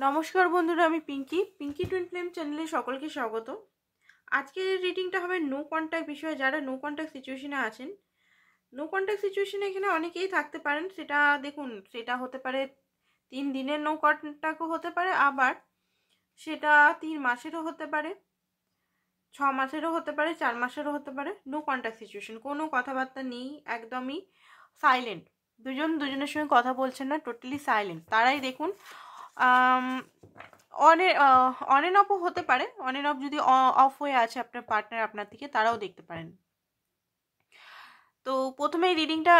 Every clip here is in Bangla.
নমস্কার বন্ধুরা, আমি পিঙ্কি টুইন ফ্লেম চ্যানেলে সকলকে স্বাগত। আজকের রিডিংটা হবে নো কন্ট্যাক্ট বিষয়ে। যারা নো কন্ট্যাক্ট সিচুয়েশনে আছেন, নো কন্ট্যাক্ট সিচুয়েশনে এখানে অনেকেই থাকতে পারেন। সেটা দেখুন, সেটা হতে পারে 3 দিনের নো কন্ট্যাক্টও হতে পারে, আবার সেটা 3 মাসেরও হতে পারে, 6 মাসেরও হতে পারে, 4 মাসেরও হতে পারে। নো কন্ট্যাক্ট সিচুয়েশন, কোনো কথাবার্তা নেই, একদমই সাইলেন্ট, দুজনের সঙ্গে কথা বলছেন না, টোটালি সাইলেন্ট। তারাই দেখুন অন অ্যান্ড অফও হতে পারে। অন অ্যান্ড অফ যদি অফ হয়ে আছে আপনার পার্টনার আপনার থেকে, তারাও দেখতে পারেন। তো প্রথমেই রিডিংটা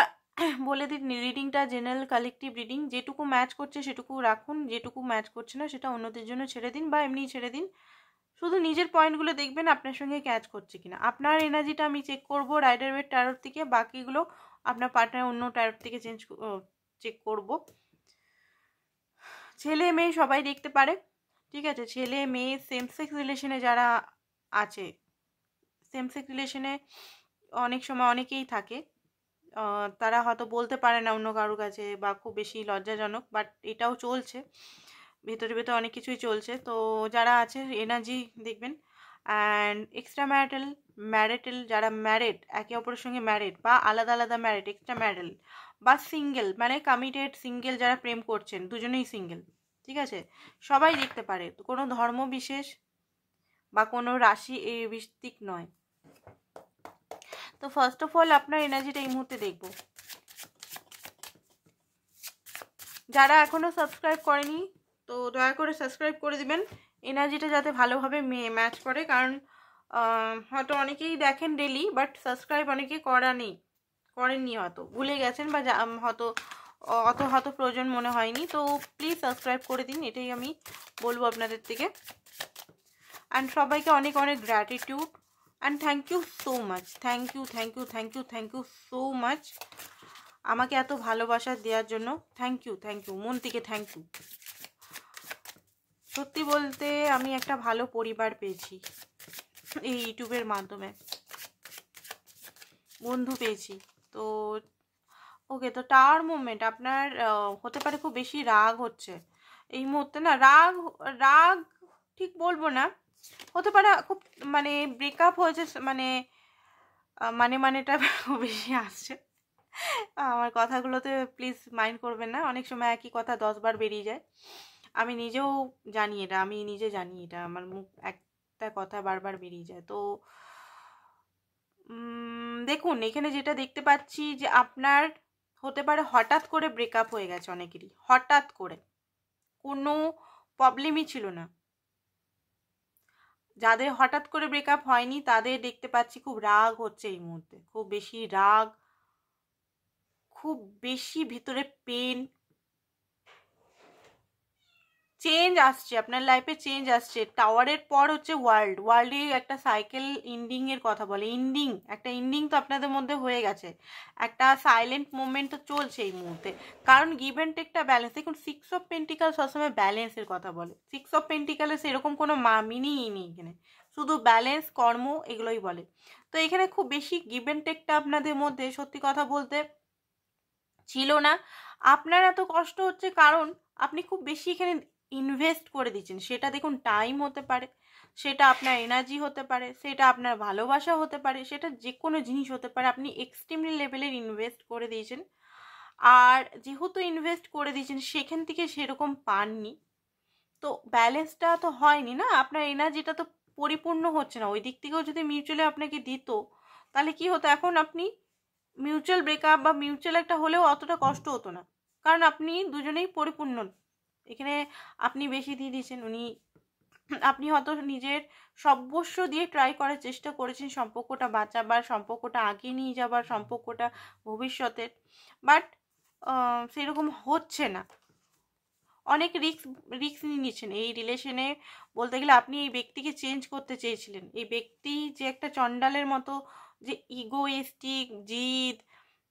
বলে দিন, রিডিংটা জেনারেল কালেকটিভ রিডিং। যেটুকু ম্যাচ করছে সেটুকু রাখুন, যেটুকু ম্যাচ করছে না সেটা অন্যদের জন্য ছেড়ে দিন, বা এমনি ছেড়ে দিন। শুধু নিজের পয়েন্টগুলো দেখবেন আপনার সঙ্গে ক্যাচ করছে কিনা। আপনার এনার্জিটা আমি চেক করবো রাইডার ওয়েট ট্যারোট থেকে, বাকিগুলো আপনার পার্টনার অন্য ট্যারোট থেকে চেক করব। ছেলে মেয়ে সবাই দেখতে পারে, ঠিক আছে? ছেলে মেয়ে, সেম সেক্স রিলেশনে যারা আছে, সেম সেক্স রিলেশনে অনেক সময় অনেকেই থাকে, তারা হয়তো বলতে পারে না অন্য কারোর কাছে, বা খুব বেশি লজ্জাজনক, বাট এটাও চলছে, ভেতরে ভেতরে অনেক কিছুই চলছে। তো যারা আছে এনার্জি দেখবেন। অ্যান্ড এক্সট্রা ম্যারিটাল, যারা ম্যারিড, একে অপরের সঙ্গে ম্যারিড বা আলাদা আলাদা ম্যারিড, এক্সট্রা ম্যারিটাল বা সিঙ্গেল, মানে কমিটেড সিঙ্গেল যারা প্রেম করছেন, দুজনেই সিঙ্গেল, ঠিক আছে? সবাই দেখতে পারে, কোনো ধর্ম বিশেষ বা কোনো রাশি এই ভিত্তিক নয়। তো ফার্স্ট অফ অল আপনার এনার্জিটা এই মুহূর্তে দেখব। যারা এখনো সাবস্ক্রাইব করেনি, তো দয়া করে সাবস্ক্রাইব করে দিবেন, এনার্জিটা যাতে ভালোভাবে ম্যাচ করে। কারণ হয়তো অনেকেই দেখেন ডেলি, বাট সাবস্ক্রাইব অনেকে করেননি, হয়তো ভুলে গেছেন, বা হয়তো হয়তো প্রয়োজন মনে হয়নি। তো প্লিজ সাবস্ক্রাইব করে দিন, এটাই আমি বলবো আপনাদের থেকে। অ্যান্ড সবাইকে অনেক অনেক gratitude and thank you so much, thank you so much আমাকে এত ভালোবাসা দেওয়ার জন্য। থ্যাংক ইউ মন থেকে থ্যাংক ইউ। সত্যি বলতে আমি একটা ভালো পরিবার পেয়েছি এই ইউটিউবের মাধ্যমে, বন্ধু পেয়েছি। তো ওকে, তো টাওয়ার মুভমেন্ট আপনার হতে পারে খুব বেশি রাগ হচ্ছে এই মুহূর্তে। না, রাগ ঠিক বলবো না, হতে পারে খুব মানে ব্রেকআপ হয়েছে, মানেটা বেশি আসছে আমার কথাগুলোতে, প্লিজ মাইন্ড করবেন না। অনেক সময় একই কথা 10 বার বেরিয়ে যায়, আমি নিজেও জানি এটা, আমার মুখ একটা কথা বারবার বেরিয়ে যায়। তো দেখুন, এখানে যেটা দেখতে পাচ্ছি যে আপনার হতে পারে হঠাৎ করে ব্রেকআপ হয়ে গেছে অনেকেরই, হঠাৎ করে, কোনো প্রবলেমই ছিল না। যাদের হঠাৎ করে ব্রেকআপ হয়নি তাদের দেখতে পাচ্ছি খুব রাগ হচ্ছে এই মুহূর্তে, খুব বেশি রাগ, খুব বেশি ভিতরে পেন। চেঞ্জ আসছে আপনার লাইফে, চেঞ্জ আসছে। টাওয়ারের পর হচ্ছে ওয়ার্ল্ডে একটা সাইকেল ইন্ডিং এর কথা বলে, একটা ইন্ডিং তো আপনাদের মধ্যে হয়ে গেছে, একটা সাইলেন্ট মুভমেন্ট তো চলছে এই মুহূর্তে। কারণ গিভ অ্যান্ড টেকটা ব্যালেন্স। দেখুন, 6 অফ পেন্টিকাল সবসময় ব্যালেন্সের কথা বলে। 6 অফ পেন্টিকালে সেরকম কোনো মিনিংই নেই, এখানে শুধু ব্যালেন্স, কর্ম, এগুলোই বলে। তো এখানে খুব বেশি গিভ অ্যান্ড টেকটা আপনাদের মধ্যে সত্যি কথা বলতে ছিল না। আপনার এত কষ্ট হচ্ছে কারণ আপনি খুব বেশি এখানে ইনভেস্ট করে দিচ্ছেন। সেটা দেখুন টাইম হতে পারে, সেটা আপনার এনার্জি হতে পারে, সেটা আপনার ভালোবাসা হতে পারে, সেটা যে কোনো জিনিস হতে পারে। আপনি এক্সট্রিমলি লেভেলের ইনভেস্ট করে দিয়েছেন, আর যেহেতু ইনভেস্ট করে দিয়েছেন সেখান থেকে সেরকম পাননি, তো ব্যালেন্সটা তো হয়নি না, আপনার এনার্জিটা তো পরিপূর্ণ হচ্ছে না। ওই দিক থেকেও যদি মিউচুয়ালি আপনাকে দিত তাহলে কি হতো, এখন আপনি মিউচুয়াল ব্রেকআপ বা মিউচুয়াল একটা হলেও অতটা কষ্ট হতো না, কারণ আপনি দুজনেই পরিপূর্ণ। এখানে আপনি বেশি দিয়ে দিয়েছেন, আপনি হয়তো নিজের সর্বস্ব দিয়ে ট্রাই করার চেষ্টা করেছেন সম্পর্কটা বাঁচাবার, সম্পর্কটা আগিয়ে নিয়ে যাবার, সম্পর্কটা ভবিষ্যতের, বাট সেরকম হচ্ছে না। অনেক রিস্ক নিয়েছেন এই রিলেশনে। বলতে গেলে আপনি এই ব্যক্তিকে চেঞ্জ করতে চেয়েছিলেন। এই ব্যক্তি যে একটা চণ্ডালের মতো, যে ইগোইস্টিক, জিদ,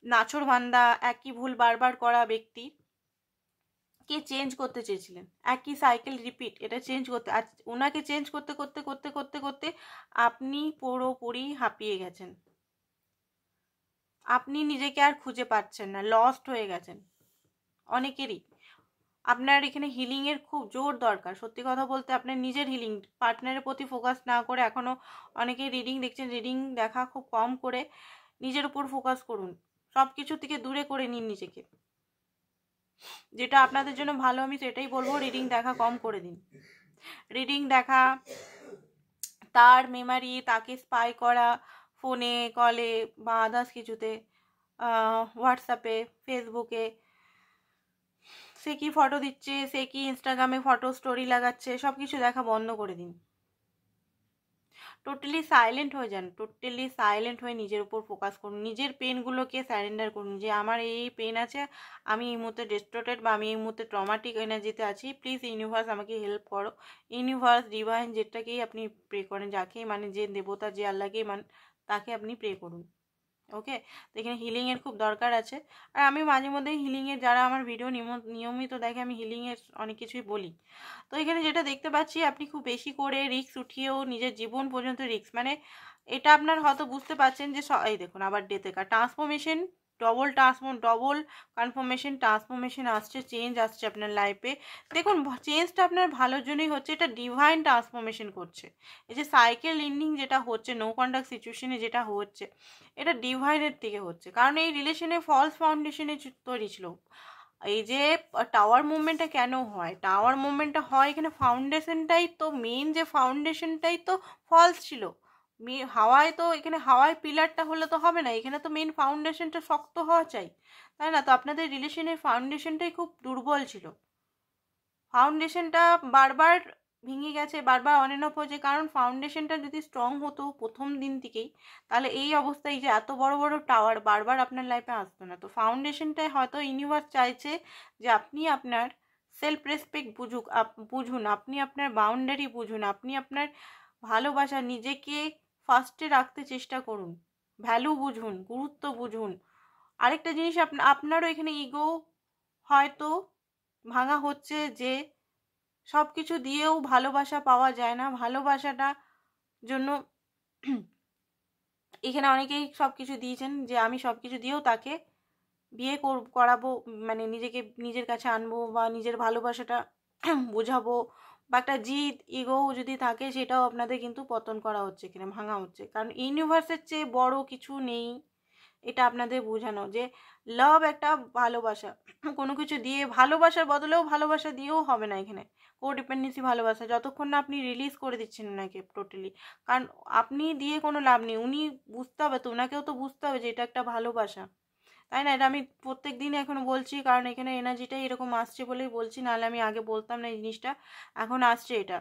নাছোড়বান্দা, একই ভুল বারবার করা ব্যক্তি কে চেঞ্জ করতে চেয়েছিলেন। একই সাইকেল রিপিট, এটা চেঞ্জ করতে, আর ওনাকে চেঞ্জ করতে করতে করতে করতে করতে আপনি পুরোপুরি হাঁপিয়ে গেছেন। আপনি নিজেকে আর খুঁজে পাচ্ছেন না, লস্ট হয়ে গেছেন অনেকেরই। আপনার এখানে হিলিংয়ের খুব জোর দরকার। সত্যি কথা বলতে আপনার নিজের হিলিং, পার্টনারের প্রতি ফোকাস না করে, এখনও অনেকেই রিডিং দেখছেন, রিডিং দেখা খুব কম করে নিজের উপর ফোকাস করুন, সব কিছু থেকে দূরে করে নিন নিজেকে। যেটা আপনাদের জন্য ভালো আমি সেটাই বলবো, রিডিং দেখা কম করে দিন। রিডিং দেখা, তার মেমারি, তাকে স্পাই করা ফোনে, কলে বা আদার্স কিছুতে, হোয়াটসঅ্যাপে, ফেসবুকে সে কি ফটো দিচ্ছে, সে কি ইনস্টাগ্রামে ফটো স্টোরি লাগাচ্ছে, সব কিছু দেখা বন্ধ করে দিন। টোটালি সাইলেন্ট হয়ে যান, টোটালি সাইলেন্ট হয়ে নিজের উপর ফোকাস করুন, নিজের পেনগুলোকে স্যারেন্ডার করুন যে আমার এই পেন আছে, আমি এই মুহূর্তে ডিস্টর্টেড বা আমি এই মুহূর্তে ট্রমাটিক এনার্জিতে আছি, প্লিজ ইউনিভার্স আমাকে হেল্প করো। ইউনিভার্স, ডিভাইন, যেটাকেই আপনি প্রে করেন, যাকেই মানে, যে দেবতা, যে আল্লাহকেই মান, তাকে আপনি প্রে করুন। ওকে, তো এখানে হিলিংয়ের খুব দরকার আছে। আর আমি মাঝে মধ্যেই হিলিংয়ের, যারা আমার ভিডিও নিয়মিত দেখে, আমি হিলিংয়ের অনেক কিছুই বলি। তো এখানে যেটা দেখতে পাচ্ছি, আপনি খুব বেশি করে রিস্ক উঠিয়েও নিজের জীবন পর্যন্ত রিস্ক, মানে এটা আপনার হয়তো বুঝতে পারছেন যে এই দেখুন আবার ডেতে কার ট্রান্সফরমেশন, ডবল কনফার্মেশন, ট্রান্সফরমেশন আসছে, চেঞ্জ আসছে আপনার লাইফে। দেখুন চেঞ্জটা আপনার ভালোর জন্যই হচ্ছে, এটা ডিভাইন ট্রান্সফরমেশন করছে। এই যে সাইকেল ইন্ডিং যেটা হচ্ছে, নো কন্ট্যাক্ট সিচুয়েশনে যেটা হচ্ছে, এটা ডিভাইনের থেকে হচ্ছে, কারণ এই রিলেশনে ফলস ফাউন্ডেশনে তৈরি ছিল। এই যে টাওয়ার মুভমেন্টটা কেন হয়, টাওয়ার মুভমেন্টটা হয় এখানে ফাউন্ডেশনটাই তো মেন, যে ফাউন্ডেশনটাই তো ফলস ছিল। হাওয়ায় তো, এখানে হাওয়ায় পিলারটা হলে তো হবে না, এখানে তো মেন ফাউন্ডেশনটা শক্ত হওয়া চাই, তাই না? তো আপনাদের রিলেশনের ফাউন্ডেশনটাই খুব দুর্বল ছিল, ফাউন্ডেশনটা বারবার ভেঙে গেছে, বারবার অন অ্যান্ড অফ হয়েছে। কারণ ফাউন্ডেশনটা যদি স্ট্রং হতো প্রথম দিন থেকেই, তাহলে এই অবস্থায় যে এত বড় বড় টাওয়ার বারবার আপনার লাইফে আসতো না। তো ফাউন্ডেশনটাই হয়তো ইউনিভার্স চাইছে যে আপনি আপনার সেলফ রেসপেক্ট বুঝুন, আপনি আপনার বাউন্ডারি বুঝুন, আপনি আপনার ভালোবাসা, নিজেকে ফার্স্টে রাখতে চেষ্টা করুন, ভ্যালু বুঝুন, গুরুত্ব বুঝুন। আরেকটা জিনিস, আপনারও এখানে ইগো হয়তো ভাঙা হচ্ছে, যে সব কিছু দিয়েও ভালোবাসা পাওয়া যায় না, ভালোবাসাটা জন্য এখানে অনেকেই সব কিছু দিয়েছেন, যে আমি সব কিছু দিয়েও তাকে বিয়ে করাবো, মানে নিজেকে নিজের কাছে আনবো বা নিজের ভালোবাসাটা বোঝাবো, বা একটা জিদ ইগো যদি থাকে, সেটাও আপনাদের কিন্তু পতন করা হচ্ছে, এখানে ভাঙা হচ্ছে। কারণ ইউনিভার্সের চেয়ে বড় কিছু নেই, এটা আপনাদের বোঝানো, যে লাভ একটা ভালোবাসা, কোনো কিছু দিয়ে, ভালোবাসার বদলেও ভালোবাসা দিয়েও হবে না এখানে, কোডিপেন্ডেন্সি ভালোবাসা, যতক্ষণ না আপনি রিলিজ করে দিচ্ছেন ওনাকে টোটালি। কারণ আপনি দিয়ে কোনো লাভ নেই, উনি বুঝতে হবে তো, ওনাকেও তো বুঝতে হবে যে এটা একটা ভালোবাসা, তাই না? এটা আমি প্রত্যেক দিন এখন বলছি, কারণ এখানে এনার্জিটাই এরকম আসছে বলেই বলছি, নাহলে আমি আগে বলতাম না এই জিনিসটা, এখন আসছে এটা।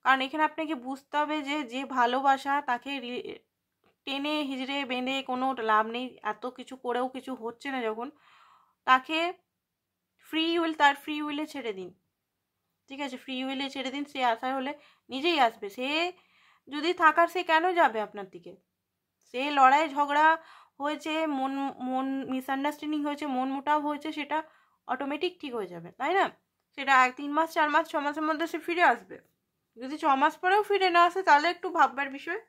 কারণ এখানে আপনাকে বুঝতে হবে যে যে ভালোবাসা, তাকে টেনে হিজড়ে বেঁধে কোনো লাভ নেই, এত কিছু করেও কিছু হচ্ছে না যখন, তাকে তার ফ্রি উইলে ছেড়ে দিন, ঠিক আছে? ফ্রি উইলে ছেড়ে দিন, সে আসার হলে নিজেই আসবে, সে যদি থাকার, সে কেন যাবে আপনার দিকে? সে লড়াই ঝগড়া হয়েছে, মন মন মিসআন্ডারস্ট্যান্ডিং হয়েছে, মন মোটাও হয়েছে, সেটা অটোমেটিক ঠিক হয়ে যাবে, তাই না? সেটা 3 মাস, 4 মাস, 6 মাসের মধ্যে সে ফিরে আসবে। যদি 6 মাস পরেও ফিরে না আসে, তাহলে একটু ভাববার বিষয়,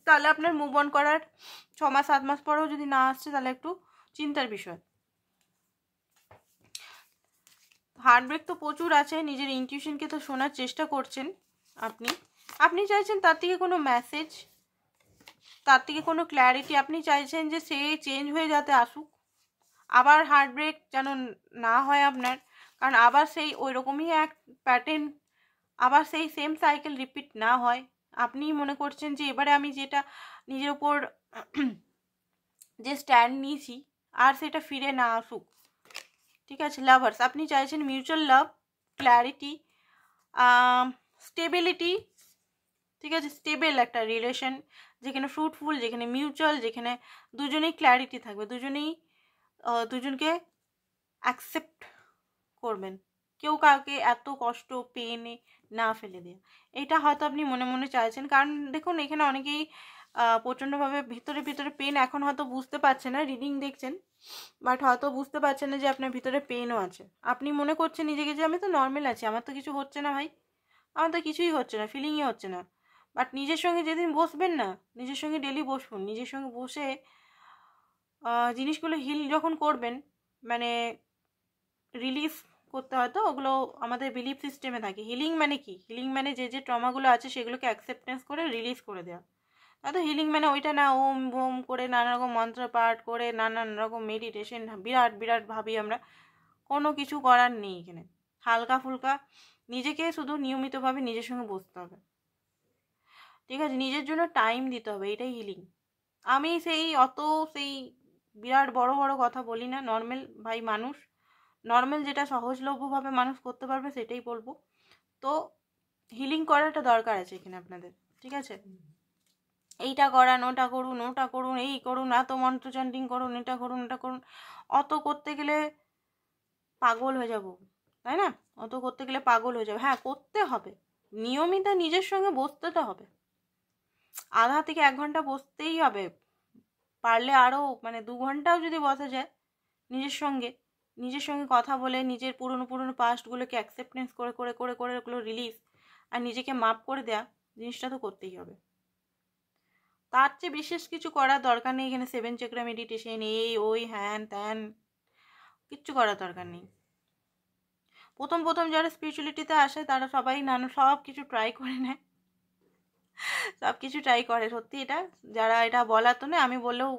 তাহলে আপনার মুভ অন করার, 6 মাস 7 মাস পরেও যদি না আসছে, তাহলে একটু চিন্তার বিষয়। হার্টব্রেক তো প্রচুর আছে, নিজের ইনটিউশনকে তো শোনার চেষ্টা করছেন আপনি চাইছেন তার থেকে কোনো মেসেজ, তার থেকে কোনো ক্ল্যারিটি, আপনি চাইছেন যে সে চেঞ্জ হয়ে যাতে আসুক, আবার হার্টব্রেক যেন না হয় আপনার, কারণ আবার সেই ওই রকমই এক প্যাটার্ন, আবার সেই সেম সাইকেল রিপিট না হয়। আপনি মনে করছেন যে এবারে আমি যেটা নিজের উপর যে স্ট্যান্ড নিয়েছি, আর সেটা ফিরে না আসুক, ঠিক আছে? লাভার্স, আপনি চাইছেন মিউচুয়াল লাভ, ক্ল্যারিটি, স্টেবিলিটি, ঠিক আছে? স্টেবল একটা রিলেশন, যেখানে ফ্রুটফুল, যেখানে মিউচুয়াল, যেখানে দুজনেই ক্ল্যারিটি থাকবে, দুজনেই দুজনকে অ্যাকসেপ্ট করবেন, কেউ কাউকে এত কষ্ট পেনে না ফেলে দেয়া, এটা হয়তো আপনি মনে মনে চাইছেন। কারণ দেখুন এখানে অনেকেই প্রচণ্ডভাবে ভিতরে ভিতরে পেন, এখন হয়তো বুঝতে পারছে না, রিডিং দেখছেন বাট হয়তো বুঝতে পারছেন না যে আপনার ভিতরে পেনও আছে। আপনি মনে করছেন নিজেকে যে আমি তো নর্মাল আছি, আমার তো কিছু হচ্ছে না ভাই, আমার তো কিছুই হচ্ছে না, ফিলিংই হচ্ছে না। বাট নিজের সঙ্গে যেদিন বসবেন না, নিজের সঙ্গে ডেলি বসুন, নিজের সঙ্গে বসে জিনিসগুলো হিল যখন করবেন, মানে রিলিজ করতে হয়, তো ওগুলো আমাদের বিলিফ সিস্টেমে থাকে। হিলিং মানে কি? হিলিং মানে যে ট্রমাগুলো আছে সেগুলোকে অ্যাকসেপ্টেন্স করে রিলিজ করে দেওয়া। তো হিলিং মানে ওইটা না ওম ভোম করে নানা রকম মন্ত্র পাঠ করে নানান রকম মেডিটেশন বিরাট বিরাট ভাবি আমরা, কোনো কিছু করার নেই এখানে। হালকা ফুলকা নিজেকে শুধু নিয়মিতভাবে নিজের সঙ্গে বসতে হবে, ঠিক আছে? নিজের জন্য টাইম দিতে হবে, এটাই হিলিং। আমি সেই বিরাট বড় বড় কথা বলি না, নর্মাল ভাই মানুষ, নর্মাল যেটা সহজলভ্যভাবে মানুষ করতে পারবে সেটাই বলবো। তো হিলিং করাটা দরকার আছে এখানে আপনাদের, ঠিক আছে? এইটা করান, ওটা করুন, এই করুন, এত মন্ত্র চ্যান্টিং করুন, এটা করুন, ওটা করুন, অত করতে গেলে পাগল হয়ে যাব, তাই না? অত করতে গেলে পাগল হয়ে যাবে। হ্যাঁ, করতে হবে, নিয়মিত নিজের সঙ্গে বসতে তো হবে, আধা থেকে 1 ঘন্টা বসতেই হবে, পারলে আরও মানে 2 ঘন্টাও যদি বসা যায় নিজের সঙ্গে কথা বলে নিজের পুরনো পাস্টগুলোকে অ্যাকসেপ্টেন্স করে করে করে করে ওগুলো রিলিজ আর নিজেকে মাপ করে দেয়া, জিনিসটা তো করতেই হবে। তার চেয়ে বিশেষ কিছু করার দরকার নেই এখানে। 7 চক্র মেডিটেশন এই ওই হ্যান ত্যান কিচ্ছু করার দরকার নেই। প্রথম যারা স্পিরিচুয়ালিটিতে আসে তারা সবাই সব কিছু ট্রাই করে নেয়, সব কিছু ট্রাই করে, সত্যি এটা। যারা এটা বলা তো না, আমি বললেও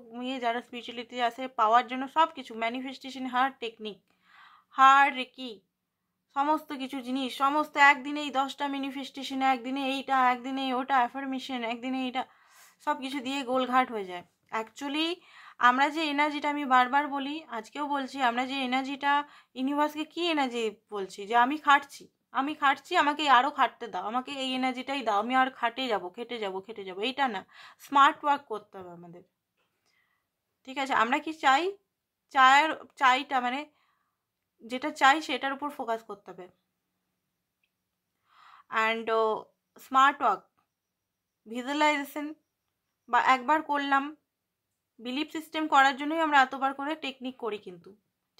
যারা স্পিরিচুয়ালিটি আসে পাওয়ার জন্য সব কিছু manifestation, hard technique, hard reiki, সমস্ত কিছু জিনিস, সমস্ত একদিনেই 10টা ম্যানিফেস্টেশন, একদিনে এইটা, একদিনে ওটা, অ্যাফার্মেশন, একদিনে এইটা, সব কিছু দিয়ে গোলঘাট হয়ে যায়। অ্যাকচুয়ালি আমরা যে এনার্জিটা, আমি বারবার বলি, আজকেও বলছি, আমরা যে এনার্জিটা ইউনিভার্সকে কি এনার্জি বলছি, যে আমি খাটছি, আমাকে আরও খাটতে দাও, আমাকে এই এনার্জিটাই দাও, আমি আর খেটে যাব, এইটা না, স্মার্ট ওয়ার্ক করতে হবে আমাদের, ঠিক আছে? আমরা কি চাইটা মানে যেটা চাই সেটার উপর ফোকাস করতে হবে। অ্যান্ড স্মার্ট ওয়ার্ক, ভিজুয়ালাইজেশন, বা একবার করলাম, বিলিভ সিস্টেম করার জন্যই আমরা এতবার করে টেকনিক করি কিন্তু,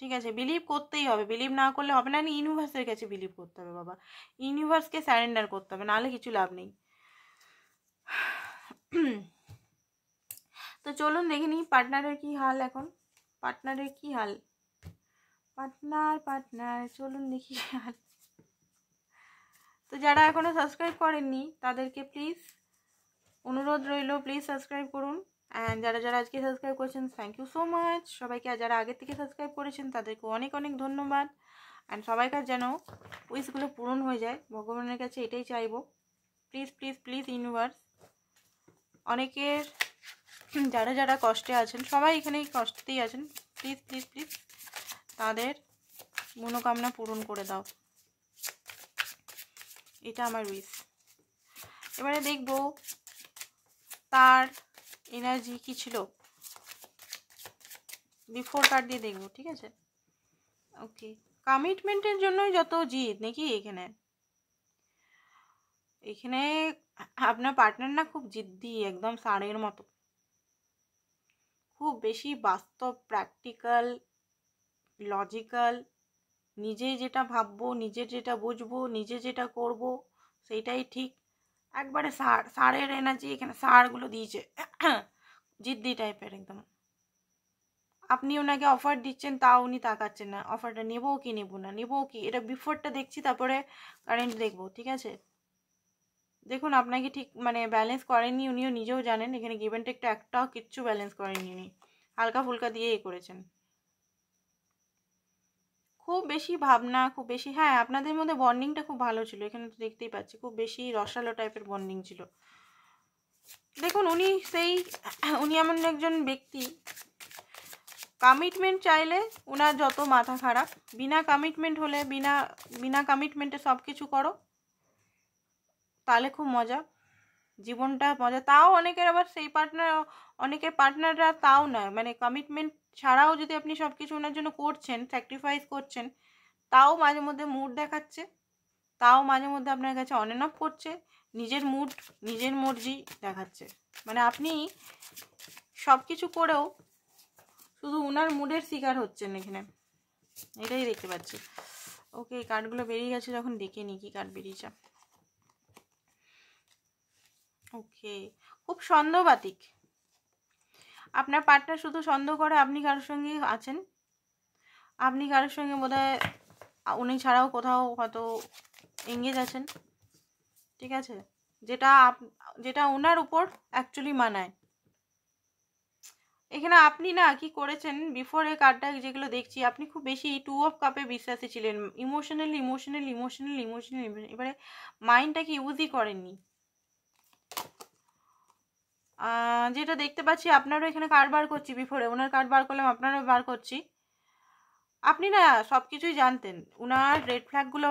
ঠিক আছে? বিলিভ করতেই হবে, বিলিভ না করলে হবে না। ইউনিভার্সের কাছে বিলিভ করতে হবে বাবা, ইউনিভার্সকে স্যারেন্ডার করতে হবে, নাহলে কিছু লাভ নেই। তো চলুন দেখে নিই পার্টনারের কি হাল এখন, পার্টনার চলুন দেখি হাল। তো যারা এখনো সাবস্ক্রাইব করেননি তাদেরকে প্লিজ অনুরোধ রইল, প্লিজ সাবস্ক্রাইব করুন। অ্যান্ড যারা আজকে সাবস্ক্রাইব করেছেন, থ্যাংক ইউ সো মাচ সবাইকে। আর যারা আগের থেকে সাবস্ক্রাইব করেছেন তাদেরকে অনেক অনেক ধন্যবাদ। অ্যান্ড সবাইকার যেন উইশগুলো পূরণ হয়ে যায়, ভগবানের কাছে এটাই চাইবো। প্লিজ প্লিজ প্লিজ ইউনিভার্স, অনেকের যারা কষ্টে আছেন, সবাই এখানেই কষ্টেই আছেন, প্লিজ প্লিজ প্লিজ তাদের মনোকামনা পূরণ করে দাও, এটা আমার উইশ। এবারে দেখবো তার এনার্জি কি ছিল, বিফোর কার্ড দিয়ে দেখবো, ঠিক আছে? ওকে, কমিটমেন্টের জন্যই যত জিদ নাকি এখানে আপনার পার্টনার না খুব জিদ্দি, একদম ষাঁড়ের মতো, খুব বেশি বাস্তব, প্র্যাকটিক্যাল, লজিক্যাল, নিজে যেটা ভাববো, নিজে যেটা বুঝবো, নিজে যেটা করব সেইটাই ঠিক, একবারে ষাঁড়ের এনার্জি এখানে, ষাঁড়গুলো দিয়েছে, জিদ্দি টাইপের একদম। আপনি ওনাকে অফার দিচ্ছেন তাও উনি তাকাচ্ছেন না, অফারটা নেবো কি নেবো না, এটা বিফোরটা দেখছি, তারপরে কারেন্ট দেখবো, ঠিক আছে? দেখুন আপনাকে ঠিক মানে ব্যালেন্স করেননি, উনিও নিজেও জানেন, এখানে গিভ অ্যান্ড টেকটা একটাও কিচ্ছু ব্যালেন্স করেননি উনি, হালকা ফুলকা দিয়ে করেছেন। খুব বেশি ভাবনা, খুব বেশি, হ্যাঁ আপনাদের মধ্যে বন্ডিংটা খুব ভালো ছিল, এখানে তো দেখতেই পাচ্ছি, খুব বেশি রসালো টাইপের বন্ডিং ছিল। দেখুন উনি এমন একজন ব্যক্তি, কমিটমেন্ট চাইলে ওনার যত মাথা খারাপ, বিনা কমিটমেন্ট হলে বিনা কমিটমেন্টে সব কিছু করো, তাহলে খুব মজা, জীবনটা মজা। তাও অনেকের আবার অনেকের পার্টনাররা তাও নয়, মানে কমিটমেন্ট ছাড়াও যদি আপনি সব কিছু ওনার জন্য করছেন, স্যাক্রিফাইস করছেন, তাও মাঝে মধ্যে মুড দেখাচ্ছে, তাও মাঝে মধ্যে আপনার কাছে অন অ্যান্ড অফ করছে, নিজের মর্জি দেখাচ্ছে, মানে আপনি সব কিছু করেও শুধু উনার মুডের শিকার হচ্ছেন এখানে, এটাই দেখতে পাচ্ছি। ওকে, কার্ডগুলো বেরিয়ে গেছে, যখন দেখে নিই কি কার্ড বেরিয়েছে। ওকে, খুব সন্দেহবাতিক, আপনার পার্টনার শুধু সন্দেহ করে আপনি কারোর সঙ্গে আছেন, আপনি কারোর সঙ্গে বোধহয় উনি ছাড়াও কোথাও হয়তো এঙ্গেজ আছেন, ঠিক আছে, যেটা ওনার উপর অ্যাকচুয়ালি মানায়। এখানে আপনি না কি করেছেন, বিফোর এই কার্ডটা যেগুলো দেখছি, আপনি খুব বেশি 2 অফ কাপে বিশ্বাসী ছিলেন, ইমোশনালি। এবারে মাইন্ডটাকে ইউজই করেননি। যেটা দেখতে পাচ্ছি আপনারও এখানে কার্ড বার করছি, বিফোরে ওনার কার্ড বার করলাম, আপনারও বার করছি। আপনি না সব কিছুই জানতেন, উনার রেড ফ্ল্যাগগুলো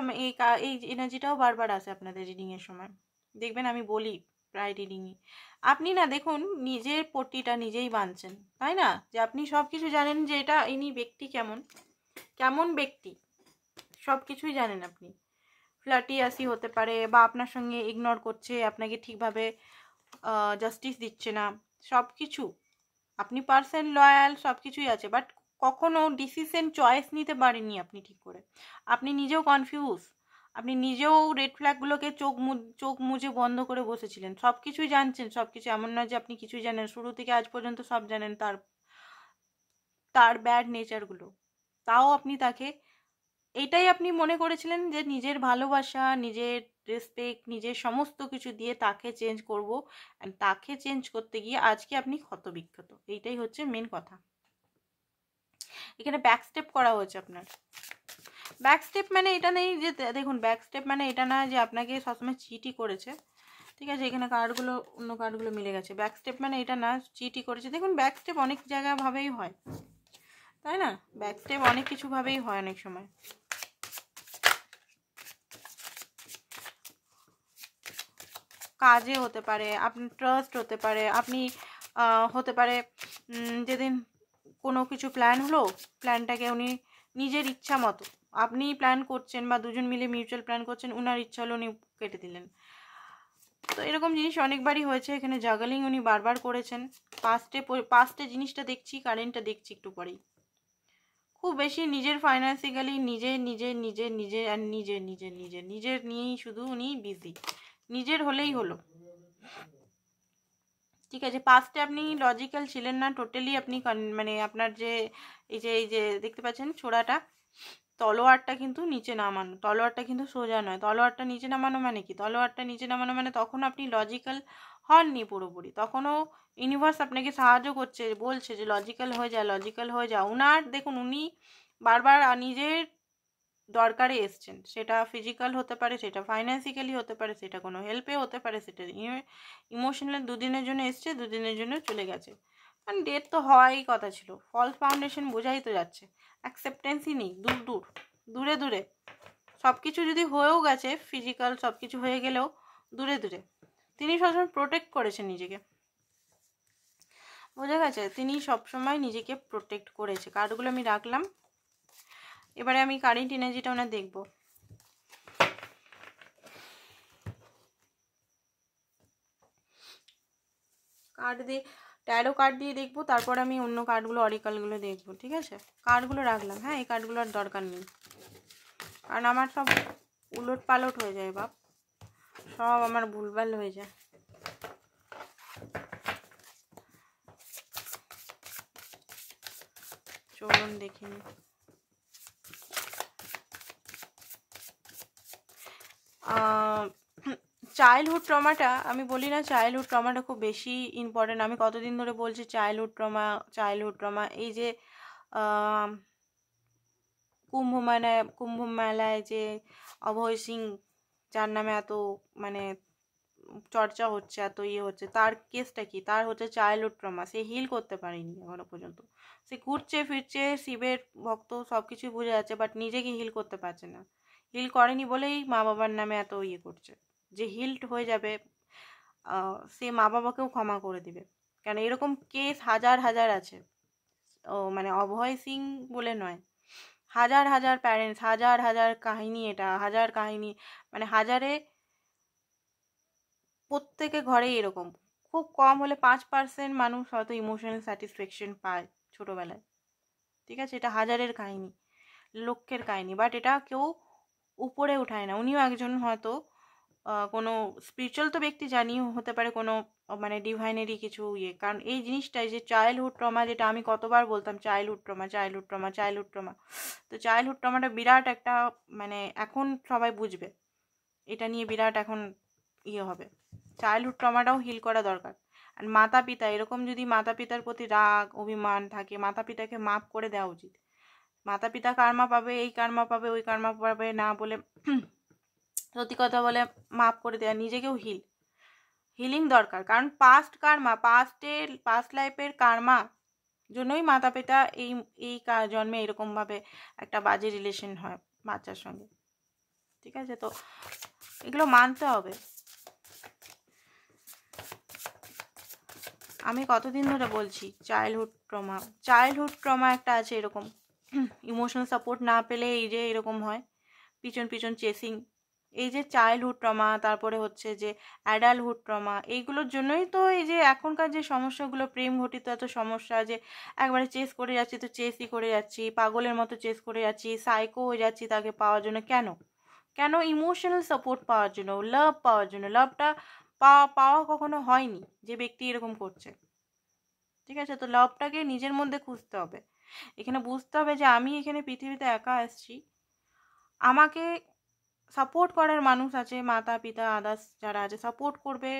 এই এনার্জিটাও বারবার আসে আপনাদের রিডিংয়ের সময়, দেখবেন আমি বলি প্রায় রিডিংয়ে। আপনি না দেখুন নিজের পট্টিটা নিজেই বাঁধছেন, তাই না, যে আপনি সব কিছু জানেন যে এটা ইনি ব্যক্তি কেমন ব্যক্তি, সব কিছুই জানেন আপনি। ফ্ল্যাটিয়াসি হতে পারে, বা আপনার সঙ্গে ইগনোর করছে, আপনাকে ঠিকভাবে জাস্টিস দিচ্ছে না, সব কিছু। আপনি পার্সন লয়াল, সব কিছুই আছে, বাট কখনো ডিসিশন চয়েস নিতে পারেননি আপনি ঠিক করে। আপনি নিজেও কনফিউজ, আপনি নিজেও রেড ফ্ল্যাগগুলোকে চোখ মুজে বন্ধ করে বসেছিলেন। সব কিছুই জানছেন, সব কিছু, এমন নয় যে আপনি কিছুই জানেন, শুরু থেকে আজ পর্যন্ত সব জানেন তার ব্যাড নেচারগুলো। তাও আপনি তাকে, এটাই আপনি মনে করেছিলেন যে নিজের ভালোবাসা, নিজের রেসপেক্ট, নিজের সমস্ত কিছু দিয়ে তাকে চেঞ্জ করব, অ্যান্ড তাকে চেঞ্জ করতে গিয়ে আজকে আপনি ক্ষতবিক্ষত। এইটাই হচ্ছে মেন কথা। এখানে ব্যাক স্টেপ করা হয়েছে আপনার। ব্যাক স্টেপ মানে এটা নেই যে, দেখুন ব্যাক স্টেপ মানে এটা না যে আপনাকে সবসময় চিটই করেছে, ঠিক আছে, এখানে কার্ডগুলো অন্য কার্ডগুলো মিলে গেছে। ব্যাক স্টেপ মানে এটা না চিটই করেছে। দেখুন ব্যাক স্টেপ অনেক জায়গা ভাবেই হয়, তাই না, ব্যাক স্টেপ অনেক কিছু ভাবেই হয় অনেক সময়। কাজে হতে পারে, আপনার ট্রাস্ট হতে পারে, আপনি হতে পারে যেদিন কোনো কিছু প্ল্যান হলো, প্ল্যানটাকে উনি নিজের ইচ্ছা মতো, আপনি প্ল্যান করছেন বা দুজন মিলে মিউচুয়াল প্ল্যান করছেন, উনার ইচ্ছা হলো উনি কেটে দিলেন। তো এরকম জিনিস অনেকবারই হয়েছে। এখানে জাগালিং উনি বারবার করেছেন। পাস্টে জিনিসটা দেখছি, কারেন্টটা দেখছি একটু পরেই। খুব বেশি নিজের ফাইন্যান্সিক্যালি নিজের নিয়েই শুধু উনি বিজি, নিজের হলেই হলো, ঠিক আছে। পাস্টে আপনি লজিক্যাল ছিলেন না টোটালি, আপনি মানে আপনার যে এই যে দেখতে পাচ্ছেন ছোড়াটা, তলোয়ারটা কিন্তু নিচে নামানো, তলোয়ারটা কিন্তু সোজা নয়। তলোয়ারটা নিচে নামানো মানে কি, তলোয়ারটা নিচে নামানো মানে তখন আপনি লজিক্যাল হননি পুরোপুরি, তখনও ইউনিভার্স আপনাকে সাহায্য করছে, বলছে যে লজিক্যাল হয়ে যা। উনার দেখুন উনি বারবার নিজের দরকারে এসছেন, সেটা ফিজিক্যাল হতে পারে, সেটা ফাইন্যান্সিক্যালি হতে পারে, সেটা কোনো হেল্পে হতে পারে, সেটা ইমোশনাল। দুদিনের জন্য এসছে, দুদিনের জন্য চলে গেছে, কারণ ডেট তো হওয়াই কথা ছিল। ফলস ফাউন্ডেশন বোঝাই তো যাচ্ছে, অ্যাকসেপ্টেন্সই নেই, দূরে সব কিছু যদি হয়েও গেছে, ফিজিক্যাল সব কিছু হয়ে গেলেও দূরে তিনি সবসময় প্রোটেক্ট করেছেন নিজেকে, বোঝা গেছে, তিনি সবসময় নিজেকে প্রোটেক্ট করেছে। কার্ডগুলো আমি রাখলাম, এবারে আমি কারেন্ট এনার্জিটা ওনার দেখবো। ট্যারো কার্ড দিয়ে দেখবো, তারপর আমি অন্য কার্ডগুলো অরিকালগুলো দেখবো, ঠিক আছে। কার্ডগুলো রাখলাম, হ্যাঁ, এই কার্ডগুলো আর দরকার নেই, কারণ আমার সব উলট পালট হয়ে যায় বাপ, সব আমার ভুলভাল হয়ে যায়। চলুন দেখিনি। চাইল্ডহুড ট্রমাটা, আমি বলি না চাইল্ডহুড ট্রমাটা খুব বেশি ইম্পর্টেন্ট, আমি কতদিন ধরে বলছি চাইল্ডহুড ট্রমা। এই যে কুম্ভ মেলায় যে অভয় সিং, যার নামে এত মানে চর্চা হচ্ছে, এত হচ্ছে, তার কেসটা কি, তার হচ্ছে চাইল্ডহুড ট্রমা, সে হিল করতে পারেনি এখনো পর্যন্ত। সে ঘুরছে ফিরছে, শিবের ভক্ত, সব কিছুই বুঝে যাচ্ছে, বাট নিজেকে হিল করতে পারছে না। হিল করেনি বলেই মা বাবার নামে এত করছে। যে হিলড হয়ে যাবে, সে মা বাবাকেও ক্ষমা করে দিবে, কেন এরকম কেস হাজার আছে। মানে অভয় সিং বলে নয়, হাজার প্যারেন্টস, হাজার কাহিনী, এটা হাজার কাহিনী, মানে হাজারে প্রত্যেকে ঘরেই এরকম। খুব কম হলে 5% মানুষ হয়তো ইমোশনাল স্যাটিসফ্যাকশন পায় ছোটোবেলায়, ঠিক আছে, এটা হাজারের কাহিনী, লক্ষের কাহিনী, বাট এটা কেউ উপরে উঠায় না। উনিও একজন হয়তো কোনো স্পিরিচুয়াল তো ব্যক্তি জানি, হতে পারে কোনো মানে ডিভাইনেরই কিছু ইয়ে, কারণ এই জিনিসটাই যে চাইল্ডহুড ট্রমা, যেটা আমি কতবার বলতাম childhood trauma childhood trauma childhood trauma, তো চাইল্ডহুড ট্রমাটা বিরাট একটা মানে এখন সবাই বুঝবে, এটা নিয়ে বিরাট এখন ইয়ে হবে। চাইল্ডহুড ট্রমাটাও হিল করা দরকার। আর মাতা পিতা, এরকম যদি মাতা পিতার প্রতি রাগ অভিমান থাকে, মাতা পিতাকে মাফ করে দেওয়া উচিত। মাতা পিতা কার্মা পাবে, এই কার্মা পাবে, ওই কার্মা পাবে না বলে সত্যি কথা বলে মাফ করে দেওয়া, নিজেকেও হিলিং দরকার। কারণ পাস্ট লাইফের কার্মা জন্যই মাতা পিতা এই জন্মে এরকমভাবে একটা বাজে রিলেশন হয় বাচ্চার সঙ্গে। ঠিক আছে, তো এগুলো মানতে হবে। আমি কতদিন ধরে বলছি চাইল্ডহুড ট্রমা একটা আছে এরকম, ইমোশনাল সাপোর্ট না পেলে এই যে এরকম হয়, পিছন পিছন চেসিং, এই যে চাইল্ডহুড ট্রমা, তারপরে হচ্ছে যে অ্যাডাল্টহুড ট্রমা, এইগুলোর জন্যই তো এই যে এখনকার যে সমস্যাগুলো, প্রেম ঘটিত এত সমস্যা, যে একবারে চেস করে যাচ্ছি তো চেসই করে যাচ্ছি, পাগলের মতো চেস করে যাচ্ছি, সাইকো হয়ে যাচ্ছি তাকে পাওয়ার জন্য। কেন ইমোশনাল সাপোর্ট পাওয়ার জন্য, লাভ পাওয়ার জন্য। লাভটা পাওয়া কখনো হয়নি যে ব্যক্তি এরকম করছে। ঠিক আছে, তো লাভটাকে নিজের মধ্যে খুঁজতে হবে। এখানে বুঝতে হবে যে আমি এখানে পৃথিবীতে একা আসছি, আমাকে সাপোর্ট করার মানুষ আছে, মাতা পিতা আদার্স যারা আছে সাপোর্ট করবে,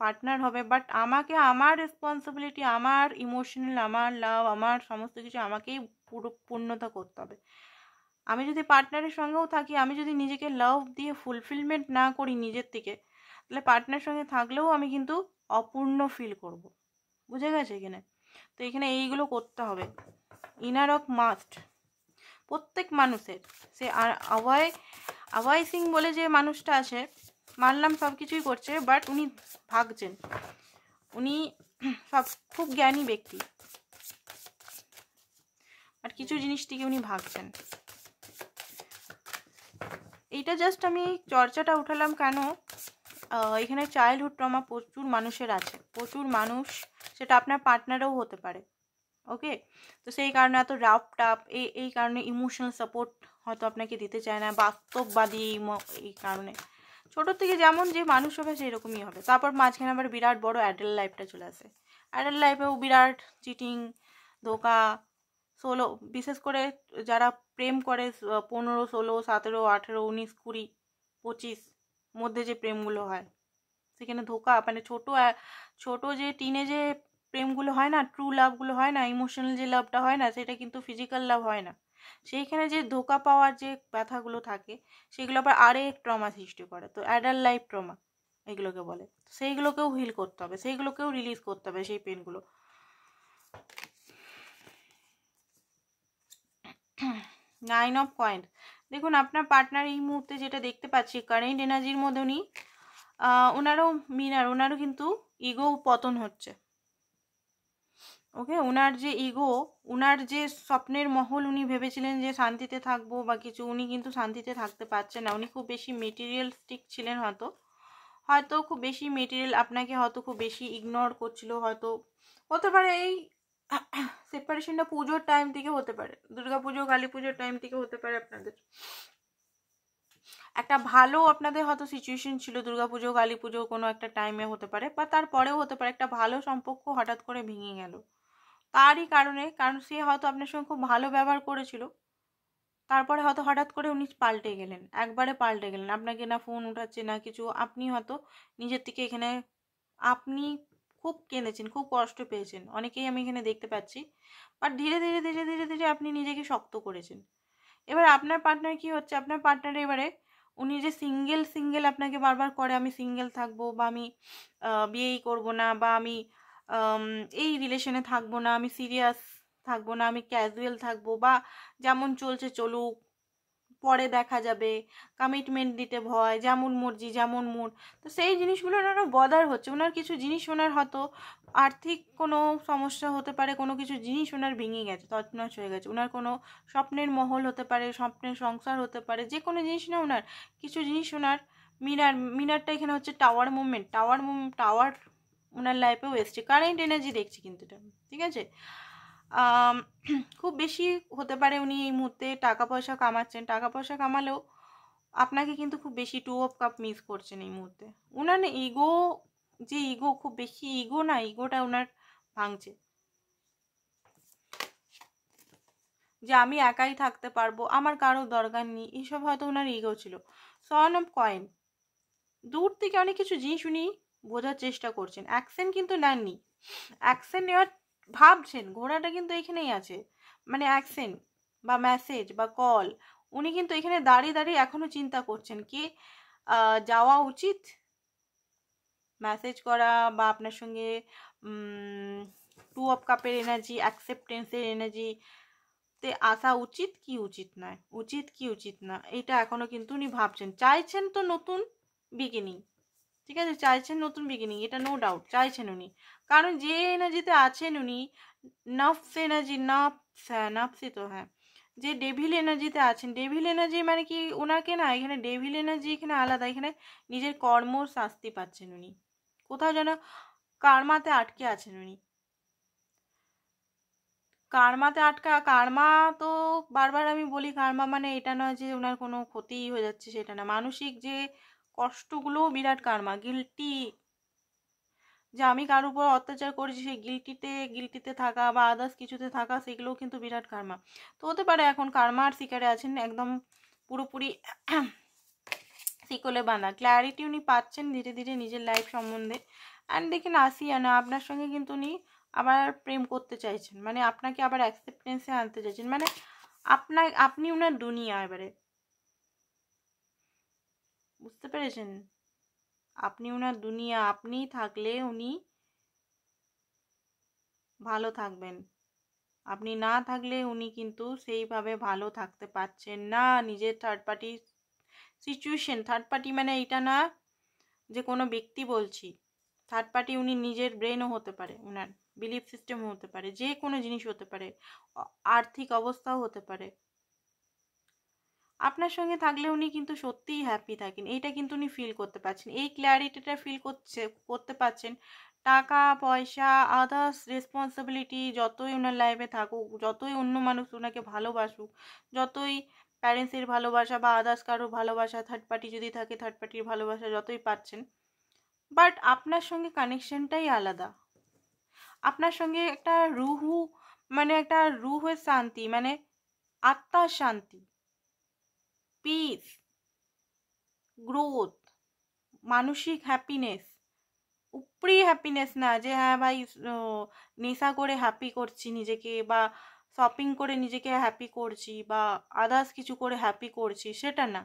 পার্টনার হবে, বাট আমাকে আমার রেসপন্সিবিলিটি, আমার ইমোশনাল, আমার লাভ, আমার সমস্ত কিছু আমাকেই পুরো পূর্ণতা করতে হবে। আমি যদি পার্টনারের সঙ্গেও থাকি, আমি যদি নিজেকে লাভ দিয়ে ফুলফিলমেন্ট না করি নিজের থেকে, তাহলে পার্টনারের সঙ্গে থাকলেও আমি কিন্তু অপূর্ণ ফিল করব। বুঝে গেছে এখানে? তো এখানে এইগুলো করতে হবে, ইনার অফ মাস্ট প্রত্যেক মানুষের। সে অভয় সিং বলে যে মানুষটা আছে, মানলাম সব কিছুই করছে, বাট উনি ভাগছেন, উনি খুব জ্ঞানী ব্যক্তি, আর কিছু জিনিস থেকে উনি ভাগছেন। এইটা জাস্ট আমি চর্চাটা উঠালাম কেন, এখানে চাইল্ডহুড ট্রমা প্রচুর মানুষের আছে, প্রচুর মানুষ, সেটা আপনার পার্টনারও হতে পারে। ওকে, তো সেই কারণে এত রাফ টাপ, এই কারণে ইমোশনাল সাপোর্ট হয়তো আপনাকে দিতে চায় না, বাস্তববাদী এই কারণে। ছোটোর থেকে যেমন যে মানুষ হবে সেরকমই হবে। তারপর মাঝখানে আবার বিরাট বড় অ্যাডাল্ট লাইফটা চলে আসে, অ্যাডাল্ট লাইফেও বিরাট চিটিং, ধোকা, বিশেষ করে যারা প্রেম করে 15, 16, 17, 18, 19, 20, 25 মধ্যে যে প্রেমগুলো হয়, সেখানে ধোকা, মানে ছোট যে টিনেজে প্রেমগুলো হয় না, ট্রু লাভগুলো হয় না, ইমোশনাল যে লাভটা হয় না, সেটা কিন্তু ফিজিক্যাল লাভ হয় না। সেইখানে যে ধোকা পাওয়ার যে ব্যথাগুলো থাকে, সেগুলো আবার আরেক ট্রমা সৃষ্টি করে। তো অ্যাডাল্ট লাইফ ট্রমা এগুলোকে বলে। সেইগুলোকেও হিল করতে হবে, সেইগুলোকেও রিলিজ করতে হবে, সেই পেনগুলো। 9 অফ কয়েন্স, দেখুন আপনার পার্টনার এই মুহূর্তে যেটা দেখতে পাচ্ছি কারেন্ট এনার্জির মধ্যে উনি ওনারও কিন্তু ইগো পতন হচ্ছে। ওকে, ওনার যে ইগো, ওনার যে স্বপ্নের মহল, উনি ভেবেছিলেন যে শান্তিতে থাকবো বা কিছু, উনি কিন্তু শান্তিতে থাকতে পারছেন না। উনি খুব বেশি মেটেরিয়ালিস্টিক ছিলেন, হয়তো খুব বেশি মেটেরিয়াল, আপনাকে হয়তো খুব বেশি ইগনোর করছিল, হয়তো হতে পারে এই সেপারেশনটা পুজোর টাইম থেকে হতে পারে, দুর্গা পুজো কালী পুজোর টাইম থেকে হতে পারে। আপনাদের একটা ভালো, আপনাদের হয়তো সিচুয়েশন ছিল দুর্গাপুজো কালী পুজো কোনো একটা টাইমে হতে পারে, বা তারপরেও হতে পারে, একটা ভালো সম্পর্ক হঠাৎ করে ভেঙে গেল তারই কারণে, কারণ সে হয়তো আপনার সঙ্গে খুব ভালো ব্যবহার করেছিল, তারপরে হয়তো হঠাৎ করে উনি পাল্টে গেলেন, একবারে পাল্টে গেলেন, আপনাকে না ফোন উঠাচ্ছে না কিছু, আপনি হয়তো নিজের থেকে এখানে আপনি খুব কেঁদেছেন, খুব কষ্ট পেয়েছেন, অনেকেই আমি এখানে দেখতে পাচ্ছি, বাট ধীরে ধীরে ধীরে ধীরে ধীরে আপনি নিজেকে শক্ত করেছেন। এবার আপনার পার্টনার কি হচ্ছে, আপনার পার্টনার এবারে উনি যে সিঙ্গেল আপনাকে বারবার করে, আমি সিঙ্গেল থাকবো, বা আমি বিয়েই করবো না, বা আমি এই রিলেশনে থাকবো না, আমি সিরিয়াস থাকবো না, আমি ক্যাজুয়াল থাকবো, বা যেমন চলছে চলুক, পরে দেখা যাবে, কমিটমেন্ট দিতে ভয়, যেমন মর্জি যেমন মুড। তো সেই জিনিসগুলো ওনারও বদার হচ্ছে, ওনার কিছু জিনিস ওনার হয়তো আর্থিক কোনো সমস্যা হতে পারে, কোনো কিছু জিনিস ওনার ভেঙে গেছে, তছনছ হয়ে গেছে, ওনার কোনো স্বপ্নের মহল হতে পারে, স্বপ্নের সংসার হতে পারে, যে কোনো জিনিস না, ওনার কিছু জিনিস, ওনার মিনারটা এখানে হচ্ছে টাওয়ার মুভমেন্ট, টাওয়ার ওনার লাইফেও এসছে, কারেন্ট এনার্জি দেখছি কিন্তু এটা। ঠিক আছে, খুব বেশি হতে পারে উনি এই মুহূর্তে টাকা পয়সা কামাচ্ছেন, টাকা পয়সা কামালেও আপনাকে কিন্তু খুব বেশি 2 অফ কাপ মিস করছেন এই মুহূর্তে। উনার ইগো যে ইগো, খুব বেশি ইগো না, ইগোটা ওনার ভাঙছে, যে আমি একাই থাকতে পারবো, আমার কারো দরকার নেই, এইসব হয়তো ওনার ইগো ছিল। সন অফ কয়েন, দূর থেকে অনেক কিছু জিনিস উনি বোঝার চেষ্টা করছেন, অ্যাকশন কিন্তু নেননি। অ্যাকশন নেওয়ার ভাবছেন, ঘোড়াটা কিন্তু এখানেই আছে, মানে অ্যাকশন বা মেসেজ বা কল, উনি কিন্তু এখানে দাঁড়িয়ে দাঁড়িয়ে এখনো চিন্তা করছেন কি যাওয়া উচিত, মেসেজ করা বা আপনার সঙ্গে টু অফ কাপের এনার্জি, অ্যাকসেপ্টেন্সের এনার্জি তে আসা উচিত কি উচিত নয়, উচিত কি উচিত না, এটা এখনো কিন্তু উনি ভাবছেন। চাইছেন তো নতুন বিগিনিং, ঠিক আছে, চাইছেন নতুন বিগিনিং, এটা নো ডাউট চাইছেন উনি, কারণ যে এনার্জিতে আছেন উনি, নফস এনার্জি, নফসই তো, হ্যাঁ, যে ডেভিল এনার্জিতে আছেন, ডেভিল এনার্জি মানে কি, ওনাকে না এখানে ডেভিল এনার্জি এখানে আলাদা, এখানে নিজের কর্মর শাস্তি পাচ্ছেন উনি, কোথাও যেন কার্মাতে আটকে আছেন উনি, কার্মাতে আটকা। কার্মা তো বারবার আমি বলি, কার্মা মানে এটা নয় যে ওনার কোনো ক্ষতি হয়ে যাচ্ছে, সেটা না, মানসিক যে কষ্টগুলোও বিরাট কার্মা, গিল্টি, যে আমি কার উপর অত্যাচার করেছি সেই গিল্টিতে থাকা বা আদার্স কিছুতে থাকা, সেগুলোও কিন্তু বিরাট কার্মা। তো হতে পারে এখন কার্মার শিকারে আছেন, একদম পুরোপুরি শিকলে বাঁধা, ক্ল্যারিটি উনি পাচ্ছেন ধীরে ধীরে নিজের লাইফ সম্বন্ধে। অ্যান্ড দেখেন আসিয়ানা আপনার সঙ্গে কিন্তু উনি আবার প্রেম করতে চাইছেন, মানে আপনাকে আবার অ্যাকসেপ্টেন্সে আনতে চাইছেন, মানে আপনি উনার দুনিয়া এবারে, বুঝতে পেরেছেন, আপনি উনার দুনিয়া, আপনি থাকলে উনি ভালো থাকবেন, আপনি না থাকলে উনি কিন্তু সেইভাবে ভালো থাকতে পারছেন না। নিজের third party situation, third party মানে এটা না যে কোনো ব্যক্তি বলছি, থার্ড পার্টি উনি নিজের ব্রেনও হতে পারে, উনার বিলিফ সিস্টেমও হতে পারে, যে কোনো জিনিস হতে পারে, আর্থিক অবস্থাও হতে পারে। আপনার সঙ্গে থাকলে উনি কিন্তু সত্যিই হ্যাপি থাকেন, এইটা কিন্তু উনি ফিল করতে পারছেন, এই ক্ল্যারিটিটা ফিল করতে পারছেন। টাকা পয়সা আদার্স রেসপন্সিবিলিটি যতই ওনার লাইফে থাকুক, যতই অন্য মানুষ ওনাকে ভালোবাসুক, যতই প্যারেন্টসের ভালোবাসা বা আদার্স কারো ভালোবাসা, থার্ড পার্টি যদি থাকে থার্ড পার্টির ভালোবাসা যতই পাচ্ছেন, বাট আপনার সঙ্গে কানেকশনটাই আলাদা, আপনার সঙ্গে একটা রুহু, মানে একটা রুহের শান্তি, মানে আত্মার শান্তি, পিস, গ্রোথ, মানসিক হ্যাপিনেস, উপরি হ্যাপিনেস না যে হ্যাঁ ভাই নেশা করে হ্যাপি করছি নিজেকে, বা শপিং করে নিজেকে হ্যাপি করছি, বা আদার্স কিছু করে হ্যাপি করছি, সেটা না,